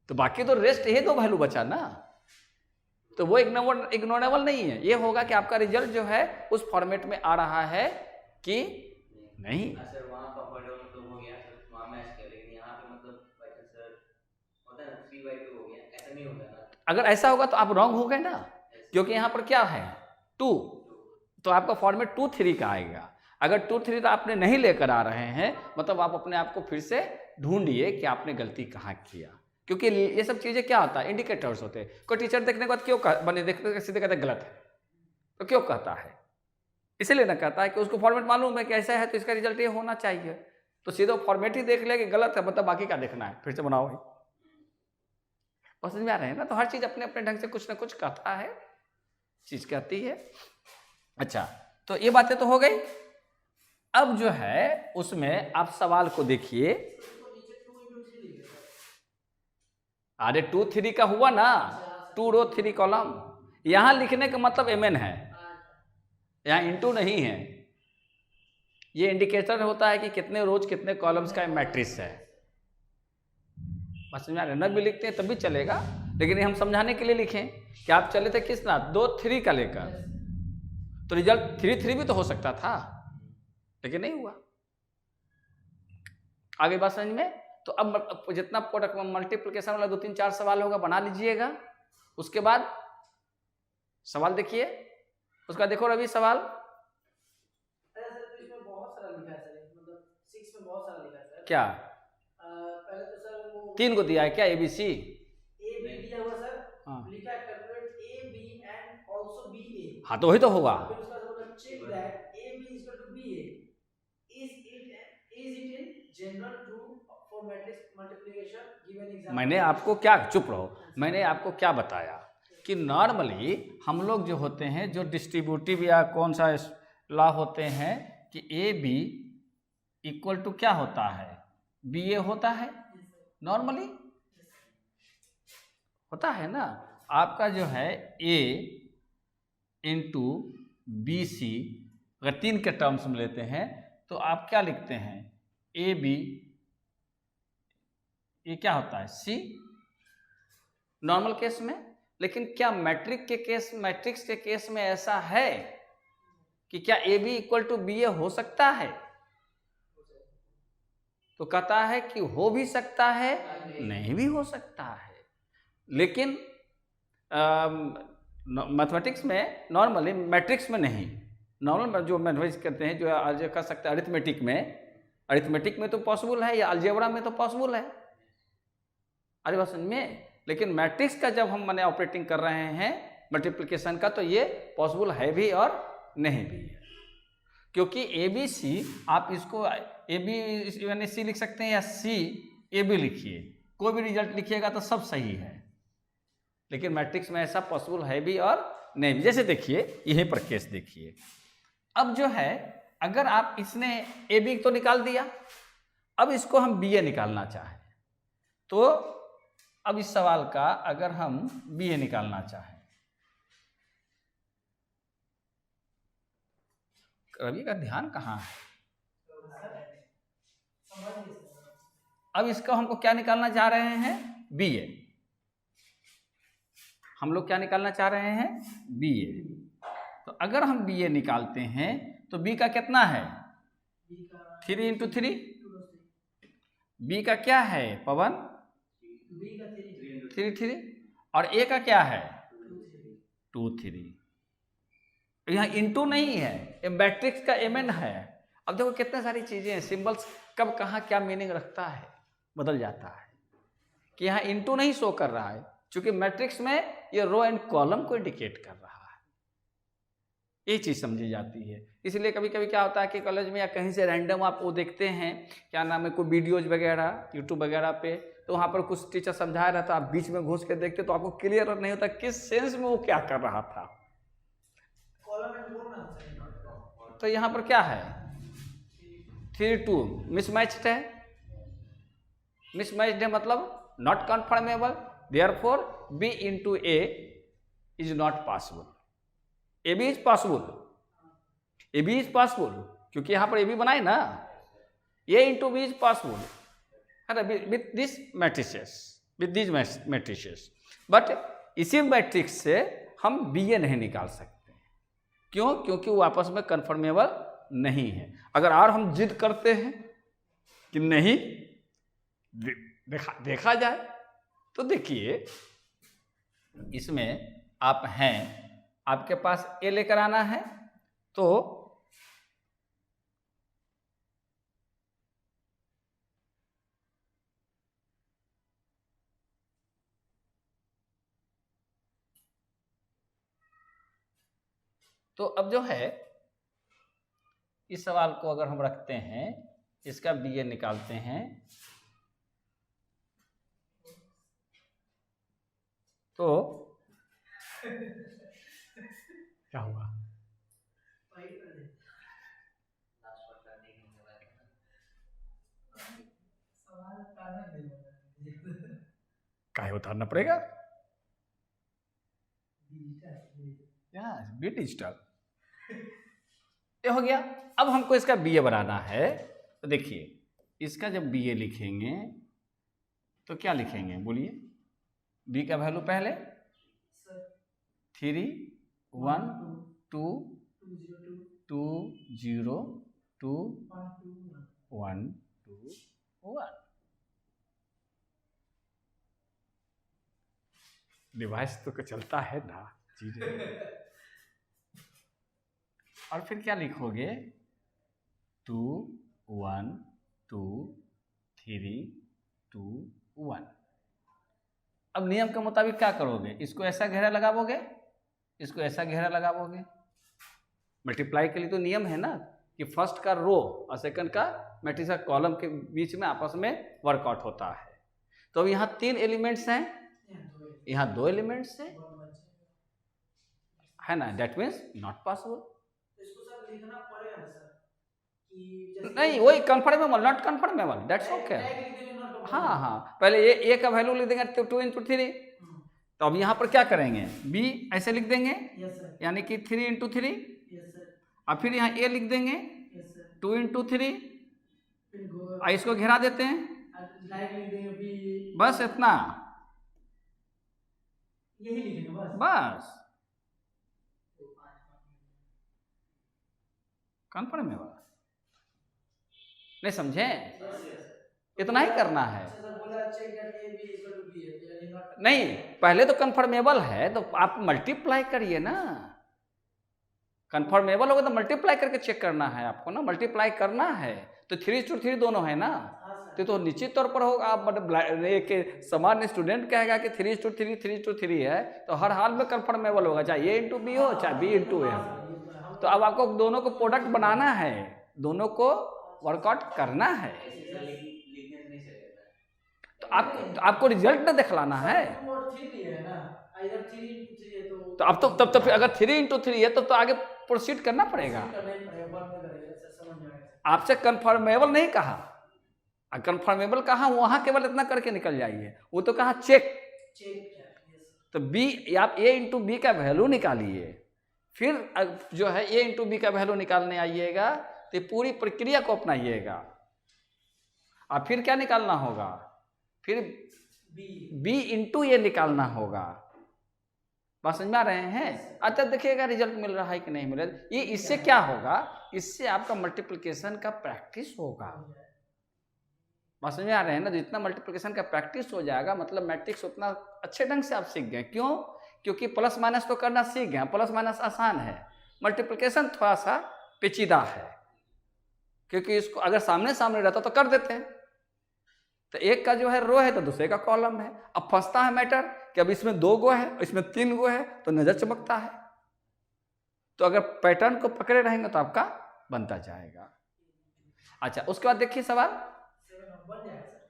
तो बाकी तो रेस्ट ये 2 वैल्यू बचा ना, तो वो इग्नोरेबल नहीं है। ये होगा कि आपका रिजल्ट जो है उस फॉर्मेट में आ रहा है कि नहीं। सर वहाँ पर मतलब हो गया सर, वहाँ मैच कर, लेकिन यहाँ पे मतलब सर होता है ना 3/2 हो गया, ऐसा नहीं होता ना। अगर ऐसा होगा तो आप रॉन्ग हो गए ना, क्योंकि यहाँ पर क्या है 2, तो आपका फॉर्मेट 2 3 का आएगा। अगर 2 3 आपने नहीं लेकर आ रहे हैं, मतलब आप अपने आप को फिर से ढूंढिए कि आपने गलती कहाँ किया, क्योंकि ये सब चीज़ें क्या होता है, इंडिकेटर्स होते हैं। कोई टीचर देखने के बाद क्यों बने देखते सीधे कहते गलत है, तो क्यों कहता है? इसलिए ना कहता है कि उसको फॉर्मेट मालूम है कि ऐसा है तो इसका रिजल्ट ये होना चाहिए, तो सीधे फॉर्मेट ही देख ले कि गलत है, मतलब बाकी क्या देखना है, फिर से बनाओ भाई। और समझ में आ रहे हैं ना? तो हर चीज़ अपने अपने ढंग से कुछ ना कुछ कहता है, चीज़ कहती है। अच्छा तो ये बातें तो हो गई। अब जो है उसमें आप सवाल को देखिए। अरे 2 3 का हुआ ना, 2 रो 3 कॉलम। यहां लिखने का मतलब MN है, यहाँ इंटू नहीं है। ये इंडिकेटर होता है कि कितने रोज कितने कॉलम्स का मैट्रिक्स है। समझ में आ रहा है? न भी लिखते हैं तब भी चलेगा, लेकिन हम समझाने के लिए लिखें कि आप चले थे किस ना 2 3 का लेकर, तो रिजल्ट 3 3 भी तो हो सकता था, लेकिन नहीं हुआ। आगे बात समझ में? तो अब जितना प्रोडक्ट मल्टीप्लिकेशन वाला 2 3 4 सवाल होगा बना लीजिएगा। उसके बाद सवाल देखिए, उसका देखो रवि सवाल। सर तो इसमें बहुत सारा लिखा है सर, मतलब 6 में बहुत सारा लिखा है सर। क्या पहले तो सर वो 3 को दिया है क्या, ABC? A B दिया हुआ सर, हाँ। लिखा है calculate A B and also BA। हाँ तो वही तो होगा। फिर उसका मतलब check that AB is equal to BA, is it in general true for matrix multiplication given example। मैंने आपको क्या, चुप रहो, मैंने आपको क्या बताया कि नॉर्मली हम लोग जो होते हैं, जो डिस्ट्रीब्यूटिव या कौन सा लॉ होते हैं कि ए बी इक्वल टू क्या होता है, बी ए होता है, नॉर्मली होता है ना। आपका जो है ए इंटू बी सी, अगर 3 के टर्म्स में लेते हैं तो आप क्या लिखते हैं, ए बी, ये क्या होता है सी नॉर्मल केस में। लेकिन क्या मैट्रिक्स के केस में ऐसा है कि क्या A B equal to B A हो सकता है? तो कहता है कि हो भी सकता है, नहीं भी हो सकता है। लेकिन मैथमेटिक्स में नॉर्मली, मैट्रिक्स में नहीं, नॉर्मल जो मैथमेटिक्स करते हैं, जो आज कर सकते हैं अरिथमेटिक में तो पॉसिबल है, या अलजेब्रा में तो पॉसिबल है, अरिथमेटिक में। लेकिन मैट्रिक्स का जब हम मैंने ऑपरेटिंग कर रहे हैं मल्टीप्लिकेशन का, तो ये पॉसिबल है भी और नहीं भी है। क्योंकि ए बी सी, आप इसको ए बी यानी सी लिख सकते हैं, या सी ए बी लिखिए, कोई भी रिजल्ट लिखिएगा तो सब सही है। लेकिन मैट्रिक्स में ऐसा पॉसिबल है भी और नहीं भी। जैसे देखिए, यहीं पर केस देखिए, अब जो है अगर आप इसने ए बी तो निकाल दिया, अब इसको हम बी ए निकालना चाहें, तो अब इस सवाल का अगर हम बी ए निकालना चाहें, रवि का ध्यान कहाँ है? अब इसका हमको क्या निकालना चाह रहे हैं, बी ए। हम लोग क्या निकालना चाह रहे हैं, बी ए। तो अगर हम बी ए निकालते हैं तो बी का कितना है, 3 इंटू 3। बी का क्या है पवन, 3 और ए का क्या है 2 3। यहाँ इंटू नहीं है, ये मैट्रिक्स का एमएन है। अब देखो कितने सारी चीजें हैं, सिंबल्स कब कहाँ क्या मीनिंग रखता है, बदल जाता है। कि यहाँ इंटू नहीं शो कर रहा है, क्योंकि मैट्रिक्स में ये रो एंड कॉलम को इंडिकेट कर रहा है, ये चीज समझी जाती है। इसलिए कभी कभी क्या होता है कि कॉलेज में या कहीं से रैंडम आप वो देखते हैं, क्या नाम है, कोई वीडियोज वगैरह यूट्यूब वगैरह पे, तो वहाँ पर कुछ टीचर समझा रहा था, आप बीच में घुस के देखते तो आपको क्लियर नहीं होता किस सेंस में वो क्या कर रहा था। तो यहाँ पर क्या है 3 2 मिसमैच्ड है। मिसमैच्ड है मतलब not conformable, therefore B into A is not possible. A B is possible, A B is possible, क्योंकि यहाँ पर ए बी बनाए ना, A into B is possible with this matrices, with this matrices. But इसी matrix से हम B ए नहीं निकाल सकते। क्यों? क्योंकि वो आपस में कन्फर्मेबल नहीं है। अगर और हम जिद करते हैं कि नहीं देखा जाए, तो देखिए इसमें आप हैं, आपके पास ए लेकर आना है, तो अब जो है इस सवाल को अगर हम रखते हैं, इसका बी ए निकालते हैं, तो क्या हुआ, काहे उतारना पड़ेगा, बी डिजिटल ये हो गया। अब हमको इसका बी ए बनाना है, तो देखिए इसका जब बी ए लिखेंगे तो क्या लिखेंगे बोलिए, बी का वैल्यू पहले 3 1 2 2 0 2 1 2 1। डिवाइस तो चलता है ना चीजें। और फिर क्या लिखोगे 2 1 2 3 2 1। अब नियम के मुताबिक क्या करोगे, इसको ऐसा घेरा लगाओगे, इसको ऐसा घेरा लगाओगे। मल्टीप्लाई के लिए तो नियम है ना कि फर्स्ट का रो और सेकंड का मैट्रिक्स का कॉलम के बीच में आपस में वर्कआउट होता है। तो अब यहाँ 3 एलिमेंट्स हैं, यहाँ 2 एलिमेंट्स हैं, है ना, दैट मीन्स नॉट पॉसिबल। इसको सर लिखना पड़ेगा ना सर, कि जैसे नहीं, वही confirmable, not confirmable, that's okay. Tag लिख देंगे नॉट कंफर्मेबल। हाँ हाँ, पहले ए का वैल्यू लिख देंगे तो 2 × 3, तो अब यहाँ पर क्या करेंगे, बी ऐसे लिख देंगे, यस सर, यानी कि 3 × 3, यस सर, और फिर यहाँ ए लिख देंगे यस सर, 2 × 3, फिर गो और इसको घेरा देते हैं, लाइक लिख देंगे बी, बस इतना, यही लिखेंगे बस। बस कंफर्मेबल। नहीं समझे, इतना ही करना है। अच्छा सर, बोला check that A B equal to B है, तो यानी नॉट, नहीं, पहले तो कंफर्मेबल है तो आप मल्टीप्लाई करिए ना, कंफर्मेबल होगा तो मल्टीप्लाई करके चेक करना है आपको ना, मल्टीप्लाई करना है, तो 3:3 दोनों है ना, हाँ सर, तो निश्चित तौर पर होगा। आप मतलब एक सामान्य स्टूडेंट कहेगा कि 3:3 है, तो हर हाल में कंफर्मेबल होगा, चाहे ए इंटू बी हो चाहे बी इंटू ए हो। तो अब आपको दोनों को प्रोडक्ट बनाना है, दोनों को वर्कआउट करना है, लिखने से नहीं चलेगा। तो आपको रिजल्ट ना दिखलाना है। 2 और 3 दिए है ना, इधर 3 × 3 है, तो अब तो तब तो फिर अगर 3 × 3 है तो आगे प्रोसीड करना पड़ेगा। करना ही पड़ेगा, बंद में करेगा सर, समझ में आएगा। आपसे कंफर्मेबल नहीं कहा, कंफर्मेबल कहा वहां केवल इतना करके निकल जाइए, वो तो कहा चेक, चेक है, यस, तो बी आप ए इंटू बी का वैल्यू निकालिए, फिर जो है ए इंटू बी का वैल्यू निकालने आइएगा, तो पूरी प्रक्रिया को अपनाइएगा। और फिर क्या निकालना होगा, फिर बी, बी इंटू ए निकालना होगा। बात समझ में आ रहे हैं? अच्छा देखिएगा रिजल्ट मिल रहा है कि नहीं मिल रहा है। ये इससे क्या होगा, इससे आपका मल्टीप्लिकेशन का प्रैक्टिस होगा। बात समझ में आ रहे हैं ना, जितना मल्टीप्लिकेशन का प्रैक्टिस हो जाएगा, मतलब मैट्रिक्स उतना अच्छे ढंग से आप सीख गए। क्यों? क्योंकि प्लस माइनस तो करना सीख गए, प्लस माइनस आसान है, मल्टीप्लिकेशन थोड़ा सा पेचीदा है, क्योंकि इसको अगर सामने सामने रहता तो कर देते हैं, तो एक का जो है रो है तो दूसरे का कॉलम है। अब फंसता है मैटर कि अब इसमें 2 गो है, इसमें 3 गो है, तो नजर चमकता है। तो अगर पैटर्न को पकड़े रहेंगे तो आपका बनता जाएगा। अच्छा, उसके बाद देखिए सवाल बन जाएगा सर,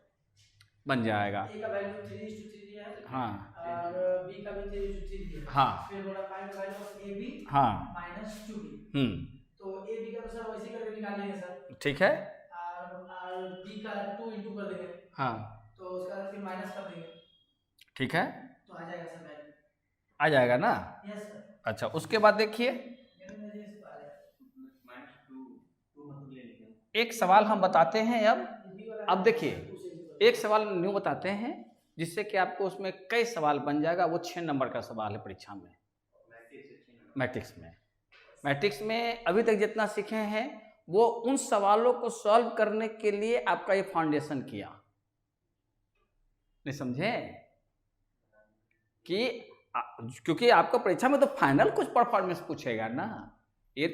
बन जाएगा। ए का वैल्यू 3:3 दिया है, हाँ और बी का भी 3:3 दिया है। हाँ फिर बोला find the value of A B हाँ, माइनस 2b, हम्म, तो ए बी का तो सर वैसे ही करके निकालेंगे सर, ठीक है, और बी का 2 इंटू कर देंगे, हाँ तो उसका फिर माइनस कर देंगे, ठीक है, तो आ जाएगा सर वैल्यू। आ जाएगा ना। यस सर, अच्छा, उसके बाद देखिए मेरे नजरिए से तो आ जाएगा। -2 मतलब ले लेंगे। एक सवाल हम बताते हैं अब बी वाला अब देखिए, 2 से इंटू कर एक सवाल न्यू बताते हैं जिससे कि आपको उसमें कई सवाल बन जाएगा। वो 6 नंबर का सवाल है परीक्षा में, मैट्रिक्स में। मैट्रिक्स में अभी तक जितना सीखे हैं वो उन सवालों को सॉल्व करने के लिए आपका ये फाउंडेशन किया, नहीं समझे? कि क्योंकि आपका परीक्षा में तो फाइनल कुछ परफॉर्मेंस पूछेगा ना, ये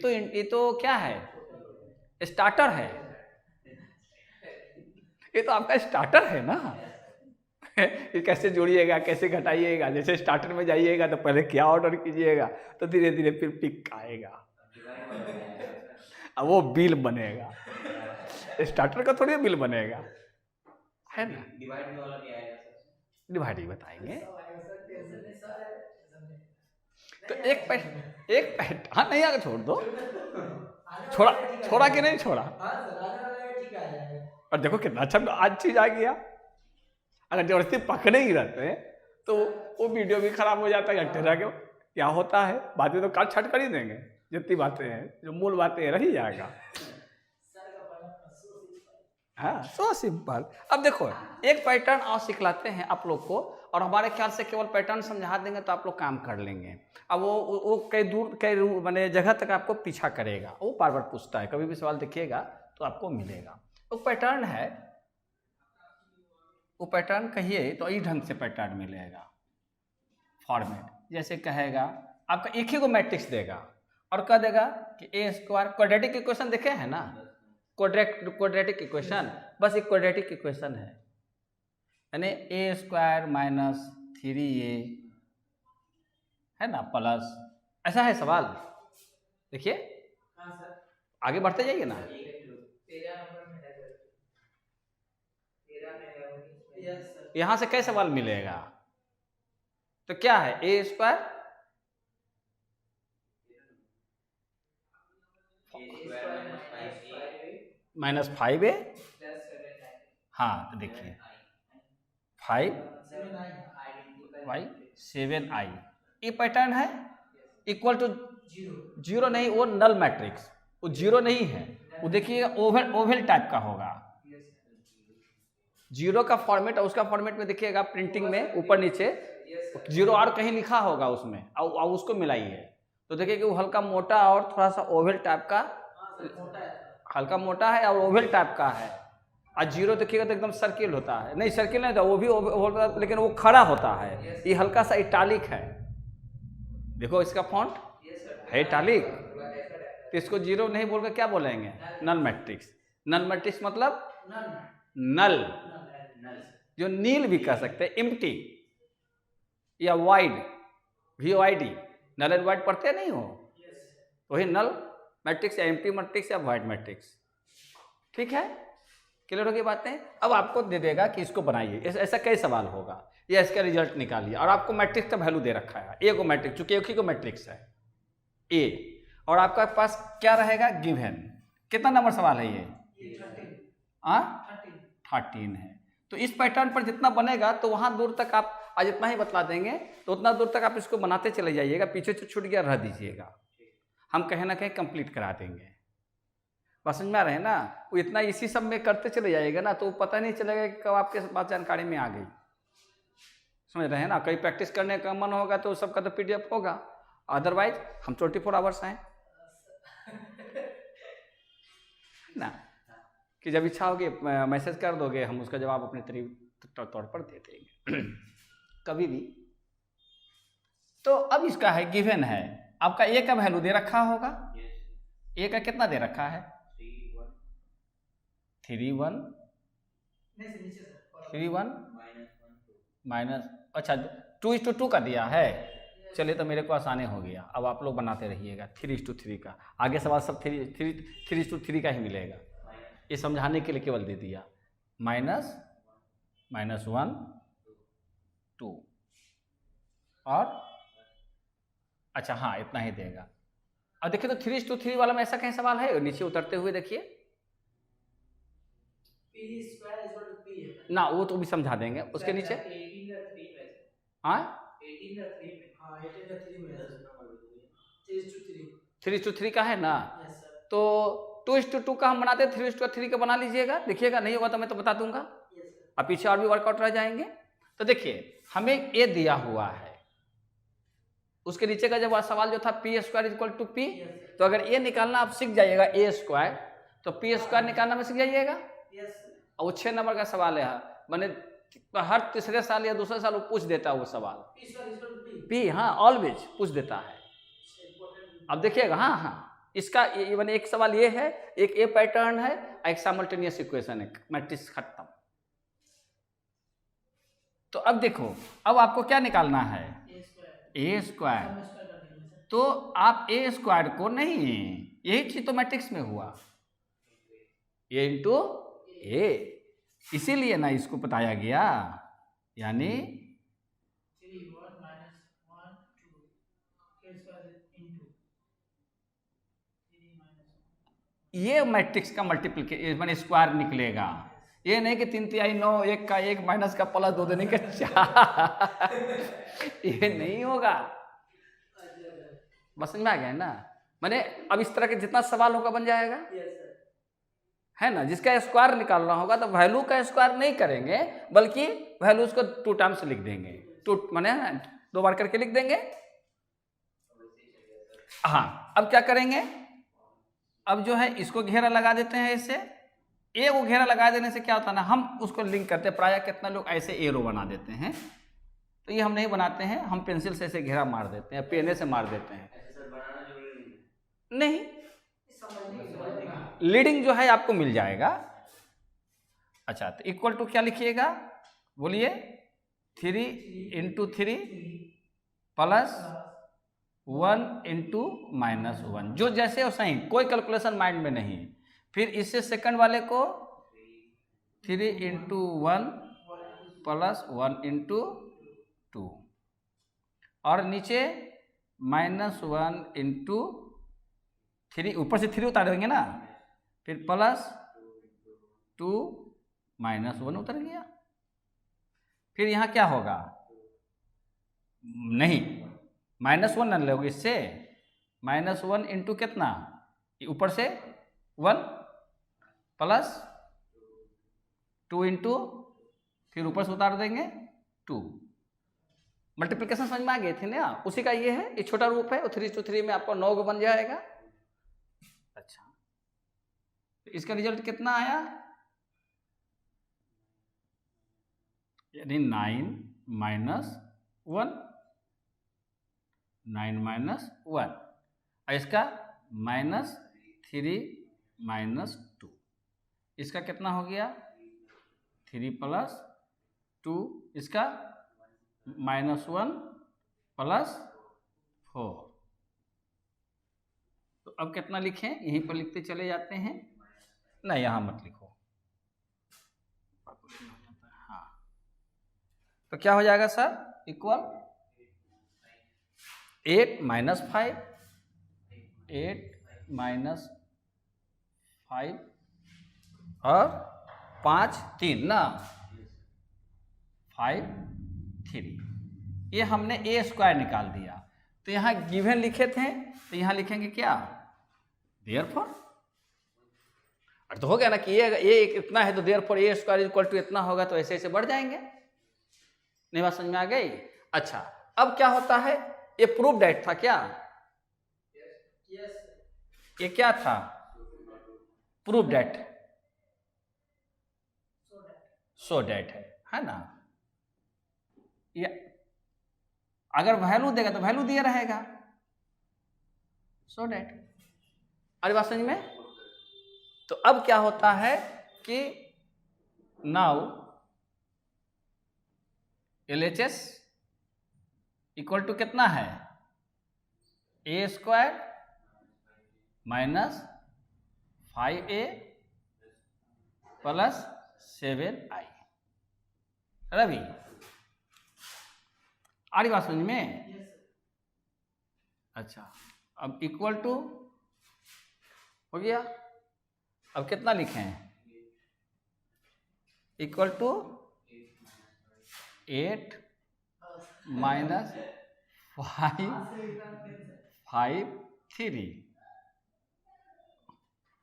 तो क्या है, स्टार्टर है, ये तो आपका स्टार्टर है ना। ये कैसे जोड़िएगा, कैसे घटाइएगा, जैसे स्टार्टर में जाइएगा तो पहले क्या ऑर्डर कीजिएगा, तो धीरे धीरे फिर पिक आएगा, अब वो बिल बनेगा। स्टार्टर का थोड़ी बिल बनेगा, है ना। डिवाइड में वाला नहीं आएगा सर, डिवाइड ही बताएंगे। सब आएगा सर, टेंशन नहीं सर, टेंशन नहीं। तो एक पैट हाँ नहीं आगे छोड़ दो, आने छोड़ा वाला है, ठीक छोड़ा आएगा। कि नहीं छोड़ा। हाँ सर, आने वाला है, ठीक आ जाएगा। और देखो कितना अच्छा आज चीज आ गया। अगर जबरदस्ती पकड़े ही रहते हैं तो वो वीडियो भी खराब हो जाता है। घंटे के क्या होता है, बातें तो काट छट कर ही देंगे, जितनी बातें हैं जो मूल बातें रह ही जाएगा। सर का पढ़ना सो सिंपल। हाँ, सो सिंपल। अब देखो एक पैटर्न और सिखलाते हैं आप लोग को, और हमारे ख्याल से केवल पैटर्न समझा देंगे तो आप लोग काम कर लेंगे। अब वो कई माने जगह तक आपको पीछा करेगा, वो बार बार पूछता है, कभी भी सवाल देखिएगा तो आपको मिलेगा। वो पैटर्न है, वो पैटर्न कहिए तो इस ढंग से पैटर्न मिलेगा फॉर्मेट। जैसे कहेगा आपका एक ही को मैट्रिक्स देगा और कह देगा कि a², क्वाड्रेटिक इक्वेशन देखे हैं ना, क्वाड्रेटिक इक्वेशन, बस एक क्वाड्रेटिक इक्वेशन है, यानी a² - 3a है ना प्लस, ऐसा है सवाल। देखिए हाँ सर, आगे बढ़ते जाइए ना। 13 नंबर में है सर, 13 में है। यस सर, यहां से कैसे सवाल मिलेगा? तो क्या है a² a² - 5a -5a, plus 7i हाँ तो देखिए 5 7i 7i ये पैटर्न है इक्वल टू 0 जीरो नहीं, वो नल मैट्रिक्स, वो जीरो नहीं है, वो देखिए ओवल ओवल टाइप का होगा। जीरो का फॉर्मेट और उसका फॉर्मेट में देखिएगा प्रिंटिंग में ऊपर नीचे जीरो और कहीं लिखा होगा उसमें, और उसको मिलाइए तो देखिए कि वो हल्का मोटा और थोड़ा सा ओवल टाइप का, मोटा है हल्का मोटा है और ओवल टाइप का है। और जीरो देखिएगा तो एकदम सर्किल होता है, नहीं सर्किल नहीं था, वो भी ओवल लेकिन वो खड़ा होता है। ये हल्का सा इटालिक है, देखो इसका फॉन्ट है इटालिक, तो इसको जीरो नहीं बोलकर क्या बोलेंगे? Null matrix. नल मैट्रिक्स मतलब नल, जो नील भी कह सकते हैं, एम्प्टी या void, VOID, null and void पढ़ते नहीं हो, वही नल मैट्रिक्स या एम्प्टी मैट्रिक्स या वाइड मैट्रिक्स। ठीक है, क्लियर होगी बातें। अब आपको दे देगा कि इसको बनाइए, ऐसा कई सवाल होगा, या इसका रिजल्ट निकालिए, और आपको मैट्रिक्स का वैल्यू दे रखा है, ए को मैट्रिक्स, चूंकि एक ही को मैट्रिक्स है ए, और आपका पास क्या रहेगा? गिवन। कितना नंबर सवाल है ये? 13 है। तो इस पैटर्न पर जितना बनेगा तो वहां दूर तक आप आज इतना ही बतला देंगे, तो उतना दूर तक आप इसको बनाते चले जाइएगा, पीछे से छूट गया रह दीजिएगा, हम कहीं ना कहीं कंप्लीट करा देंगे। बस समझ में आ रहे हैं ना? वो इतना इसी सब में करते चले जाइएगा ना, तो पता नहीं चलेगा कि कब आपके पास जानकारी में आ गई। समझ रहे हैं ना? कहीं प्रैक्टिस करने का मन होगा तो सबका तो PDF होगा, अदरवाइज हम 24 आवर्स हैं ना, कि जब इच्छा होगी मैसेज कर दोगे, हम उसका जवाब अपने तौर पर दे देंगे कभी भी। तो अब इसका है गिवन है, आपका ए का वैल्यू दे रखा होगा, ए का कितना दे रखा है? 3 1 माइनस, अच्छा 2:2 का दिया है। चलिए तो मेरे को आसानी हो गया, अब आप लोग बनाते रहिएगा 3:3 का, आगे सवाल सब 3:3 का ही मिलेगा। ये समझाने के लिए केवल दे दिया, -1 2 और अच्छा हाँ इतना ही देगा। अब देखिए तो 3:3 वाला में ऐसा कहीं सवाल है? नीचे उतरते हुए देखिए ना, वो तो भी समझा देंगे उसके नीचे। हाँ 3:3 का है ना, तो 2:2 का हम बनाते हैं, 3:3 का बना लीजिएगा, देखिएगा नहीं होगा तो मैं तो बता दूंगा, अब पीछे और भी वर्कआउट रह जाएंगे। तो देखिए हमें ए दिया हुआ है, उसके नीचे का जब सवाल जो था P² = P, तो अगर ए निकालना आप सीख जाइएगा A² तो P² निकालना में सीख जाइएगा। और वो 6 नंबर का सवाल है, मैंने हर तीसरे साल या दूसरे साल वो पूछ देता है वो सवाल, P हाँ ऑलवेज पूछ देता है। अब देखिएगा हाँ इसका इवन एक सवाल ये है, एक ए पैटर्न है, एक साइमल्टेनियस इक्वेशन है, मैट्रिक्स खत्म। तो अब देखो, अब आपको क्या निकालना है? A²। तो आप A² को नहीं, यही चीज तो मैट्रिक्स में हुआ, A × A, इसीलिए ना इसको बताया गया, यानी ये मैट्रिक्स का मल्टीप्लिकेशन माने स्क्वायर निकलेगा, ये नहीं कि 3 9 1 का 1 माइनस का प्लस 2 देने का 4 ये नहीं होगा। बस समझ में आ गया ना? माने अब इस तरह के जितना सवाल होगा बन जाएगा, है ना? जिसका स्क्वायर निकालना होगा तो वैल्यू का स्क्वायर नहीं करेंगे, बल्कि वैल्यूज को 2 टाइम्स लिख देंगे, 2 माने 2 बार करके लिख देंगे। हाँ अब क्या करेंगे? अब जो है इसको घेरा लगा देते हैं ऐसे, ए को घेरा लगा देने से क्या होता है ना, हम उसको लिंक करते हैं, प्रायः कितना लोग ऐसे एरो बना देते हैं, तो ये हम नहीं बनाते हैं, हम पेंसिल से ऐसे घेरा मार देते हैं, पेने से मार देते हैं। नहीं, लीडिंग जो है आपको मिल जाएगा। अच्छा तो इक्वल टू क्या लिखिएगा? बोलिए 3 × 3 प्लस 1 × -1, जो जैसे हो सही, कोई कैलकुलेशन माइंड में नहीं। फिर इससे सेकंड वाले को 3 × 1 प्लस 1 × 2 और नीचे -1 × 3, ऊपर से 3 उतार देंगे ना, फिर प्लस 2 -1 उतर गया। फिर यहाँ क्या होगा, नहीं -1 न लोगे इससे, -1 इंटू कितना, ऊपर से 1 प्लस 2 इंटू, फिर ऊपर से उतार देंगे 2। मल्टीप्लिकेशन समझ में आ गए थे ना, उसी का ये है, ये छोटा रूप है, 3:3 में आपको 9 बन जाएगा। अच्छा, तो इसका रिजल्ट कितना आया, यानी 9 - 1, 9 - 1, और इसका -3 - 2, इसका कितना हो गया 3 + 2, इसका -1 + 4। तो अब कितना लिखें, यहीं पर लिखते चले जाते हैं, ना यहाँ मत लिखो, हाँ। तो क्या हो जाएगा सर, इक्वल 8 - 5, 8 - 5 और 5 3 ना, 5 3, ये हमने a² निकाल दिया। तो यहाँ गिवन लिखे थे, तो यहाँ लिखेंगे क्या, देयरफॉर। और तो हो गया ना कि ये इतना है, तो देयरफॉर a² = इतना होगा, तो ऐसे ऐसे बढ़ जाएंगे। नहीं बात समझ में आ गई। अच्छा, अब क्या होता है, ये प्रूफ डेट था क्या, ये क्या था, प्रूफ डेट, सो डेट है ना। ये अगर वैल्यू देगा तो वैल्यू दिया रहेगा, सो डेट। अरे बात समझ में। तो अब क्या होता है कि नाउ LHS = कितना है, a² - 5a + 7i। रवि, आ रही बात समझ में। अच्छा, अब इक्वल टू हो गया, अब कितना लिखें, इक्वल टू 8 - 5 3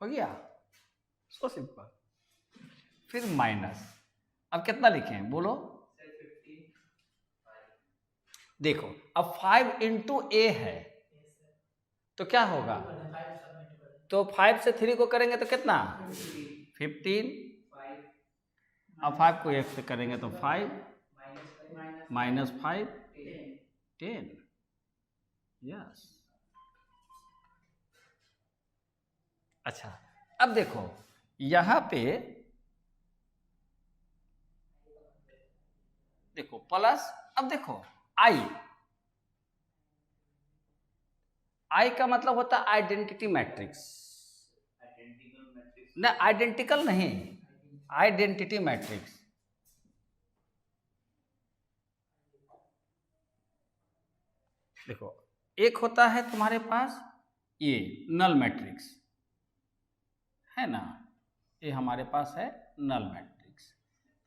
हो गया, सो सिंपल। फिर माइनस, अब कितना लिखें बोलो, देखो अब 5 × a है, तो क्या होगा, तो 5 से 3 को करेंगे तो कितना 15, अब 5 को 1 से करेंगे तो 5 - 5 10, यस। अच्छा, अब देखो यहां पे देखो प्लस, अब देखो आई का मतलब होता है आइडेंटिटी मैट्रिक्स, ना आइडेंटिकल नहीं, आइडेंटिटी मैट्रिक्स। देखो एक होता है तुम्हारे पास ये नल मैट्रिक्स है ना, ये हमारे पास है नल मैट्रिक्स।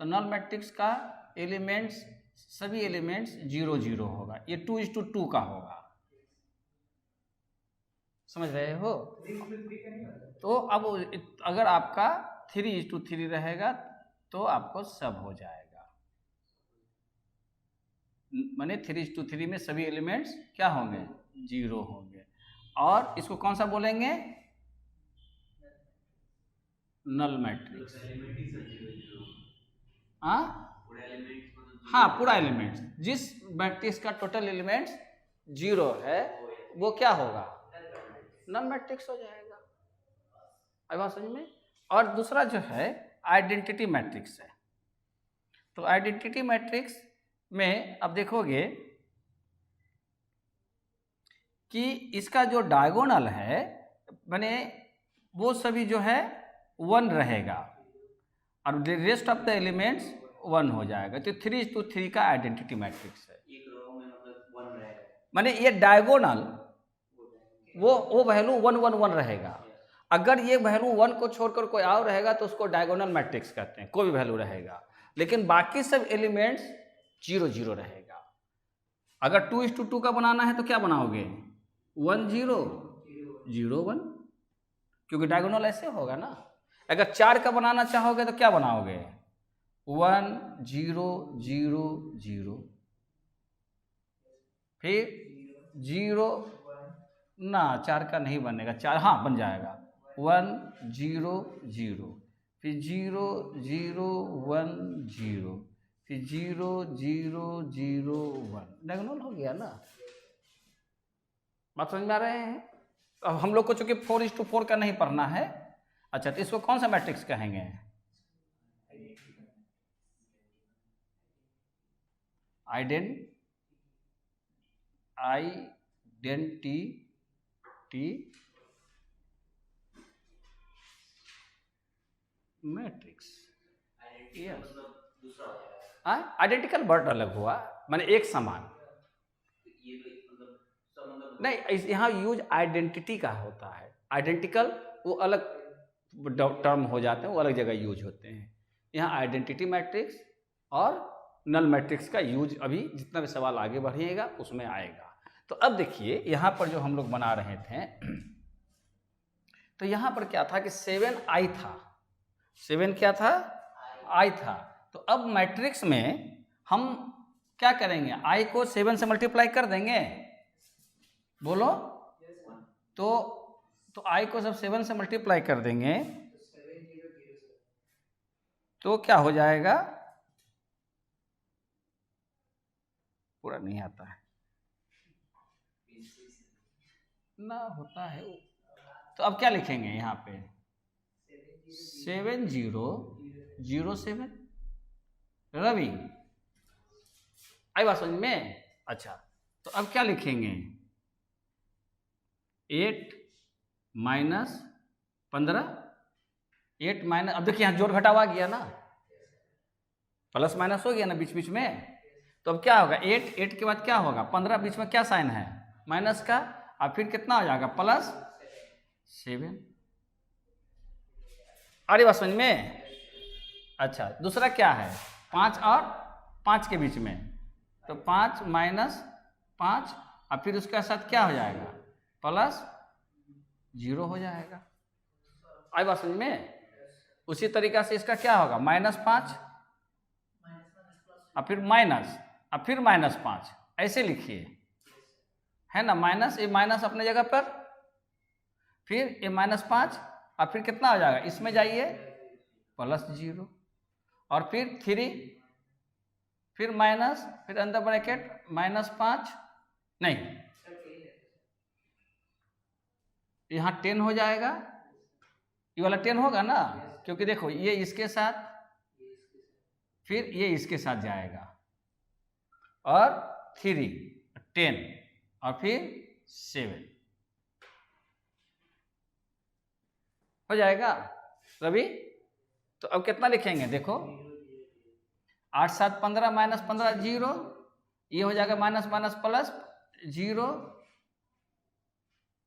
तो नल मैट्रिक्स का एलिमेंट्स, सभी एलिमेंट्स 0 0 होगा, ये 2:2 का होगा, समझ रहे हो। तो अब अगर आपका 3:3 रहेगा तो आपको सब हो जाएगा, माने 3:3 में सभी एलिमेंट्स क्या होंगे 0 होंगे। और इसको कौन सा बोलेंगे, नल मैट्रिक्स। हाँ पूरा एलिमेंट्स, जिस मैट्रिक्स का टोटल एलिमेंट्स 0 है वो क्या होगा, नल मैट्रिक्स हो जाएगा। आई बात समझ में। और दूसरा जो है आइडेंटिटी मैट्रिक्स है। तो आइडेंटिटी मैट्रिक्स में अब देखोगे कि इसका जो डायगोनल है माने वो सभी जो है 1 रहेगा और रेस्ट ऑफ द एलिमेंट्स 1 हो जाएगा। तो 3:3 का आइडेंटिटी मैट्रिक्स है। एक रो में मतलब 1 रहेगा, माने ये डायगोनल वो वैल्यू 1 1 1 रहेगा अगर ये वैल्यू 1 को छोड़कर कोई और रहेगा तो उसको डायगोनल मैट्रिक्स कहते हैं, कोई भी वैल्यू रहेगा, लेकिन बाकी सब एलिमेंट्स 0 0 रहेगा। अगर 2:2 का बनाना है तो क्या बनाओगे, 1 0 0 1, क्योंकि डायगोनल ऐसे होगा ना। अगर 4 का बनाना चाहोगे तो क्या बनाओगे, 1 0 0 0, फिर 0 ना 4 का नहीं बनेगा, 4 हाँ बन जाएगा, 1 0 0, फिर 0 0 1 0, फिर 0 0 0 1, डायगोनल हो गया ना। बात समझ में आ रहे हैं। अब हम लोग को चूंकि 4:4 का नहीं पढ़ना है, अच्छा तो इसको कौन सा मैट्रिक्स कहेंगे, आइडेंटिटी मैट्रिक्स। मतलब दूसरा हो जाएगा। आइडेंटिकल वर्ड अलग हुआ, माने एक समान। ये तो मतलब सब मतलब नहीं, यहाँ यूज आइडेंटिटी का होता है, आइडेंटिकल वो अलग टर्म हो जाते हैं, वो अलग जगह यूज होते हैं। यहाँ आइडेंटिटी मैट्रिक्स और नल मैट्रिक्स का यूज अभी जितना भी सवाल आगे बढ़िएगा उसमें आएगा। तो अब देखिए यहाँ पर जो हम लोग बना रहे थे, तो यहाँ पर क्या था कि 7i था, 7 क्या था, i था। तो अब मैट्रिक्स में हम क्या करेंगे, i को 7 से मल्टीप्लाई कर देंगे, बोलो। तो i को जब 7 से मल्टीप्लाई कर देंगे तो क्या हो जाएगा, पूरा नहीं आता है ना, होता है वो। तो अब क्या लिखेंगे यहाँ पे, 7 0 0 7, रवि आई बात समझ में। अच्छा तो अब क्या लिखेंगे, 8 माइनस 15, 8 माइनस, अब देखिए यहाँ जोड़ घटाव आ गया ना, प्लस माइनस हो गया ना बीच बीच में। तो अब क्या होगा, 8 के बाद क्या होगा, 15 बीच में क्या साइन है, माइनस का, और फिर कितना हो जाएगा, +7। अरे बात समझ में। अच्छा दूसरा क्या है, 5 और 5 के बीच में, तो 5 माइनस 5, और फिर उसके साथ क्या हो जाएगा, +0 हो जाएगा। आई बात समझ में। उसी तरीका से इसका क्या होगा, -5 और फिर माइनस, और फिर -5, ऐसे लिखिए, है ना, माइनस, ये माइनस अपने जगह पर, फिर ये -5, और फिर कितना हो जाएगा, इसमें जाइए +0, और फिर 3, फिर माइनस, फिर अंदर ब्रैकेट -5, नहीं यहाँ 10 हो जाएगा, ये वाला 10 होगा ना, क्योंकि देखो ये इसके साथ, फिर ये इसके साथ जाएगा, और 3 10 और फिर 7 हो जाएगा रवि। तो अब कितना लिखेंगे, देखो 8 7 15 -15 0, ये हो जाएगा minus minus plus, 0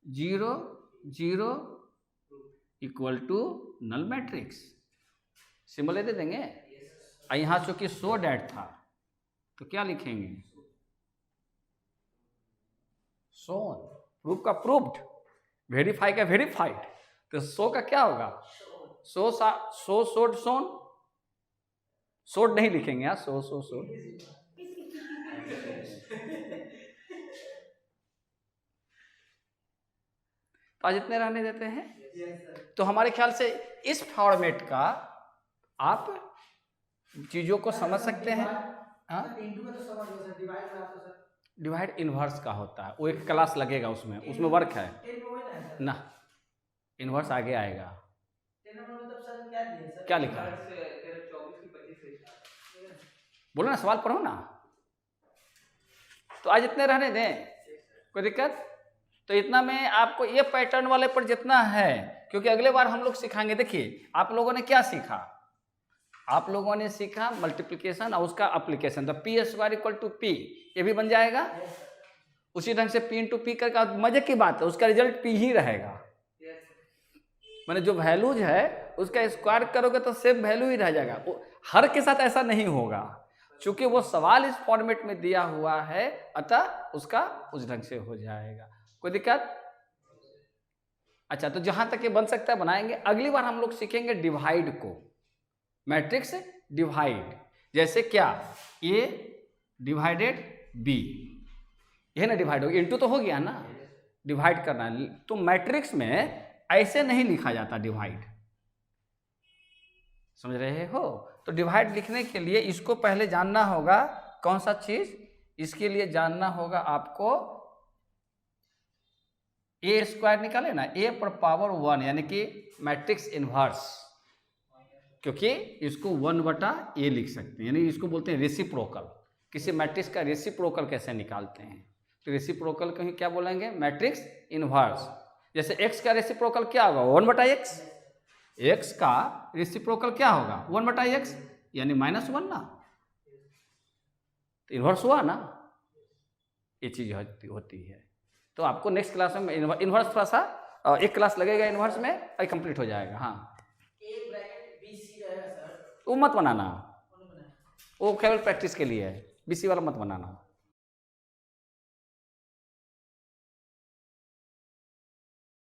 0 0 equal to null matrix, symbol दे देंगे। यहाँ चूंकि सो डैट था तो क्या लिखेंगे, सोन, प्रूफ का प्रूफ्ड, वेरीफाई का वेरीफाइड, तो सो का क्या होगा, सो सोड सोन, सोड नहीं लिखेंगे यार, सो सोड। तो आज इतने रहने देते हैं। तो हमारे ख्याल से इस फॉर्मेट का आप चीजों को समझ सकते हैं। डिवाइड इनवर्स का होता है, वो एक क्लास लगेगा, उसमें वर्क है ना, इनवर्स आगे आएगा। क्या लिखा है, बोलो ना, सवाल पढ़ो ना। तो आज इतने रहने दें, कोई दिक्कत। तो इतना में आपको ये पैटर्न वाले पर जितना है, क्योंकि अगले बार हम लोग सिखाएंगे। देखिए आप लोगों ने क्या सीखा, आप लोगों ने सीखा मल्टीप्लिकेशन और उसका एप्लीकेशन, तो P² = P, ये भी बन जाएगा उसी ढंग से, P × P करके। मजे की बात है, उसका रिजल्ट P ही रहेगा। मैंने जो वैल्यूज है उसका स्क्वायर करोगे तो सेम वैल्यू ही रह जाएगा। हर के साथ ऐसा नहीं होगा, क्योंकि वो सवाल इस फॉर्मेट में दिया हुआ है, अतः उसका उस ढंग से हो जाएगा। कोई दिक्कत? अच्छा, तो जहां तक ये बन सकता है बनाएंगे। अगली बार हम लोग सीखेंगे डिवाइड को, मैट्रिक्स डिवाइड। जैसे क्या, ए डिवाइडेड बी, यह ना डिवाइड हो, इनटू तो हो गया ना, डिवाइड करना है। तो मैट्रिक्स में ऐसे नहीं लिखा जाता डिवाइड, समझ रहे हो? तो डिवाइड लिखने के लिए इसको पहले जानना होगा, कौन सा चीज, इसके लिए जानना होगा आपको ए स्क्वायर निकाले ना, ए पर पावर 1 यानी कि मैट्रिक्स इनवर्स, क्योंकि इसको 1/a लिख सकते हैं, यानी इसको बोलते हैं रेसिप्रोकल। किसी मैट्रिक्स का रेसिप्रोकल कैसे निकालते हैं, तो रेसिप्रोकल को ही क्या बोलेंगे, मैट्रिक्स इनवर्स। जैसे x का रेसिप्रोकल क्या होगा, 1/x, x का रेसिप्रोकल क्या होगा 1/x, यानी -1 ना, तो इनवर्स हुआ ना, ये चीज होती है। तो आपको नेक्स्ट क्लास में इनवर्स थोड़ा सा एक क्लास लगेगा इनवर्स में, और कंप्लीट हो जाएगा। हाँ, ए ब्रैकेट BC रहेगा सर, वो मत बनाना, वो नहीं बनाया। वो केवल प्रैक्टिस के लिए है, BC वाला मत बनाना।